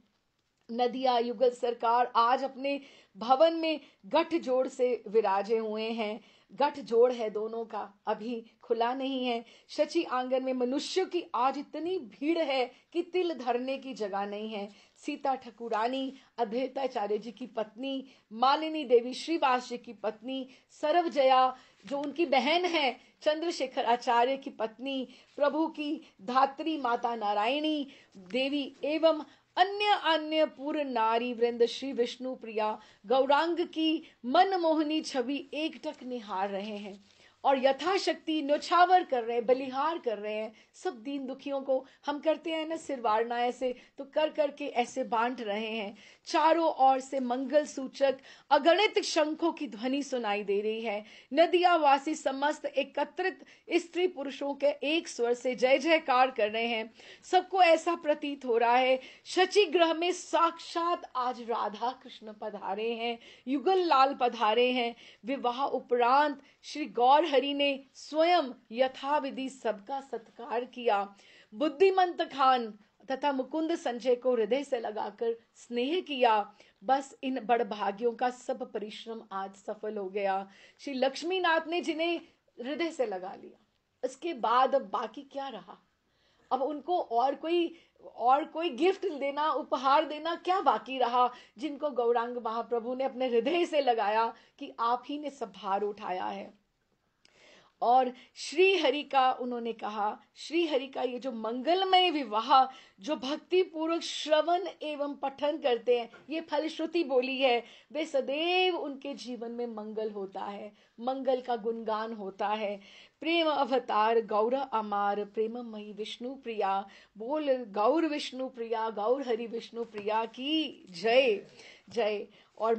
नदिया युगल सरकार आज अपने भवन में गठ जोड़ से विराजे हुए हैं। गठ जोड़ है दोनों का, अभी खुला नहीं है। शची आंगन में मनुष्यों की आज इतनी भीड़ है कि तिल धरने की जगह नहीं है। सीता ठकुरानी अद्वैताचार्य जी की पत्नी, मालिनी देवी श्रीवास जी की पत्नी, सरवजया जो उनकी बहन है, चंद्रशेखर आचार्य की पत्नी, प्रभु की धात्री माता नारायणी देवी एवं अन्य अन्य पूर्ण नारी वृंद श्री विष्णु प्रिया गौरांग की मनमोहनी छवि एकटक निहार रहे हैं, और यथाशक्ति न्योछावर कर रहे हैं, बलिहार कर रहे हैं। सब दीन दुखियों को हम करते हैं ना सिरवारना, ऐसे तो कर करके ऐसे बांट रहे हैं। चारों ओर से मंगल सूचक अगणित शंखों की ध्वनि सुनाई दे रही है। नदिया वासी समस्त एकत्रित स्त्री पुरुषों के एक स्वर से जय जयकार कर रहे हैं। सबको ऐसा प्रतीत हो रहा है शची ग्रह में साक्षात आज राधा कृष्ण पधारे हैं, युगल लाल पधारे हैं। विवाह उपरांत श्री गौर हरि ने स्वयं यथाविधि सबका सत्कार किया। बुद्धिमंत खान तथा मुकुंद संजय को हृदय से लगाकर स्नेह किया। बस इन बड़भागियों का सब परिश्रम आज सफल हो गया। श्री लक्ष्मीनाथ ने जिन्हें हृदय से लगा लिया, इसके बाद अब बाकी क्या रहा? अब उनको और कोई गिफ्ट देना, उपहार देना क्या बाकी रहा, जिनको गौरांग महाप्रभु ने अपने हृदय से लगाया कि आप ही ने सब भार उठाया है। और श्री हरि का उन्होंने कहा, श्री हरि का ये जो मंगलमय विवाह जो भक्ति पूर्वक श्रवण एवं पठन करते हैं, ये फलश्रुति बोली है, वे सदैव उनके जीवन में मंगल होता है, मंगल का गुणगान होता है। प्रेम अवतार गौर अमार प्रेममयी विष्णु प्रिया, बोल गौर विष्णु प्रिया, गौर हरि विष्णु प्रिया की जय जय। और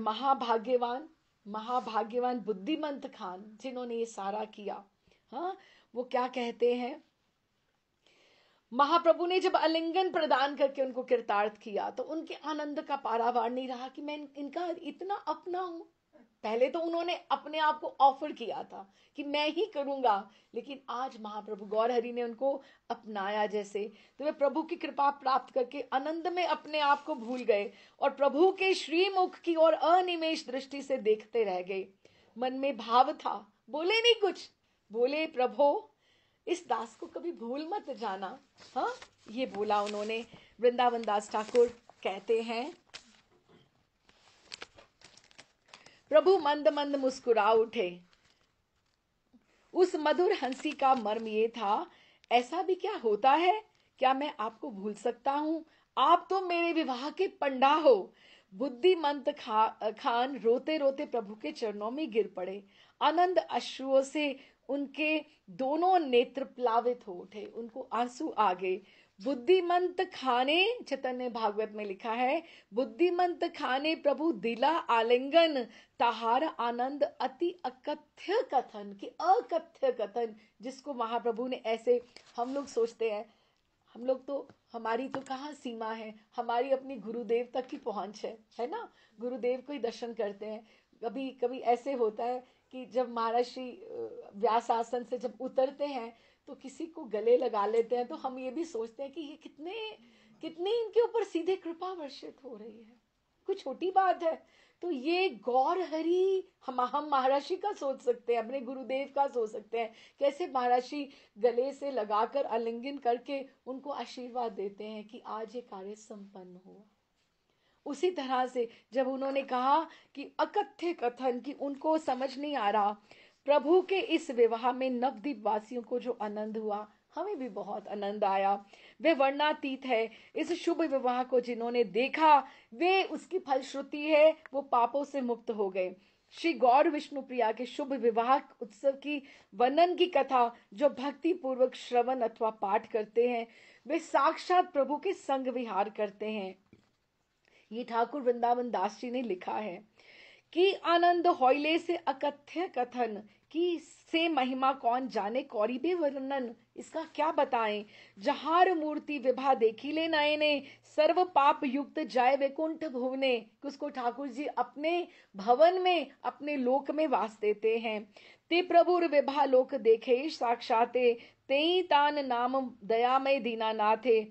महाभाग्यवान बुद्धिमंत खान जिन्होंने ये सारा किया, हाँ, वो क्या कहते हैं, महाप्रभु ने जब आलिंगन प्रदान करके उनको कृतार्थ किया तो उनके आनंद का पारावार नहीं रहा कि मैं इनका इतना अपना हूं। पहले तो उन्होंने अपने आप को ऑफर किया था कि मैं ही करूंगा, लेकिन आज महाप्रभु गौर हरि ने उनको अपनाया जैसे, तो वे प्रभु की कृपा प्राप्त करके आनंद में अपने आप को भूल गए और प्रभु के श्रीमुख की ओर अनिमेष दृष्टि से देखते रह गए। मन में भाव था, बोले नहीं कुछ, बोले प्रभु इस दास को कभी भूल मत जाना। हाँ, ये बोला उन्होंने। वृंदावन दास ठाकुर कहते हैं, प्रभु मंद मंद मुस्कुरा उठे। उस मधुर हंसी का मर्म ये था, ऐसा भी क्या होता है, क्या मैं आपको भूल सकता हूं? आप तो मेरे विवाह के पंडा हो। बुद्धिमंत खान रोते रोते प्रभु के चरणों में गिर पड़े। आनंद अश्रुओं से उनके दोनों नेत्र प्लावित हो उठे, उनको आंसू आ गए। बुद्धिमंत खाने, चैतन्य भागवत में लिखा है, बुद्धिमंत खाने प्रभु दिला आलिंगन, ताहार आनंद अति अकथ्य कथन। कि अकथ्य कथन जिसको महाप्रभु ने ऐसे, हम लोग सोचते हैं, हम लोग तो, हमारी तो कहाँ सीमा है, हमारी अपनी गुरुदेव तक की पहुंच है ना, गुरुदेव को ही दर्शन करते हैं। कभी कभी ऐसे होता है कि जब महर्षि व्यास आसन से जब उतरते हैं तो किसी को गले लगा लेते हैं, तो हम ये भी सोचते हैं कि ये कितने इनके ऊपर सीधे कृपा वर्षित हो रही है, कुछ छोटी बात है। तो ये गौर हरि, हम महर्षि का सोच सकते हैं, अपने गुरुदेव का सोच सकते हैं, कैसे महर्षि गले से लगाकर आलिंगन करके उनको आशीर्वाद देते हैं कि आज ये कार्य संपन्न हुआ। उसी तरह से जब उन्होंने कहा कि अकथ्य कथन, कि उनको समझ नहीं आ रहा, प्रभु के इस विवाह में नवद्वीप वासियों को जो आनंद हुआ, हमें भी बहुत आनंद आया। वे वर्णातीत है। इस शुभ विवाह को जिन्होंने देखा, वे उसकी फलश्रुति है, वो पापों से मुक्त हो गए। श्री गौर विष्णु प्रिया के शुभ विवाह उत्सव की वर्णन की कथा जो भक्ति पूर्वक श्रवण अथवा पाठ करते हैं, वे साक्षात प्रभु के संग विहार करते हैं। ये ठाकुर वृंदावन दास जी ने लिखा है कि आनंद होइले से अकथ्य कथन, की से महिमा कौन जाने, कौरिबे वर्णन, इसका क्या बताएं। जहार मूर्ति विभा देखी ले नयने, सर्व पाप युक्त जाय वैकुंठ भुवने। उसको ठाकुर जी अपने भवन में, अपने लोक में वास देते हैं। ते प्रभुर विभा लोक देखे साक्षाते, तेई तान नाम दयामय दीनानाथे।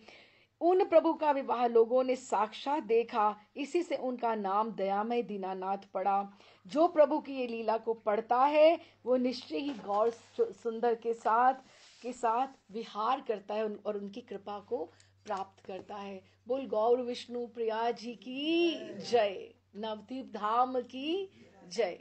उन प्रभु का विवाह लोगों ने साक्षात देखा, इसी से उनका नाम दयामय दीनानाथ पड़ा। जो प्रभु की ये लीला को पढ़ता है वो निश्चय ही गौर सुंदर के साथ विहार करता है और उनकी कृपा को प्राप्त करता है। बोल गौर विष्णु प्रिया जी की जय, नवद्वीप धाम की जय।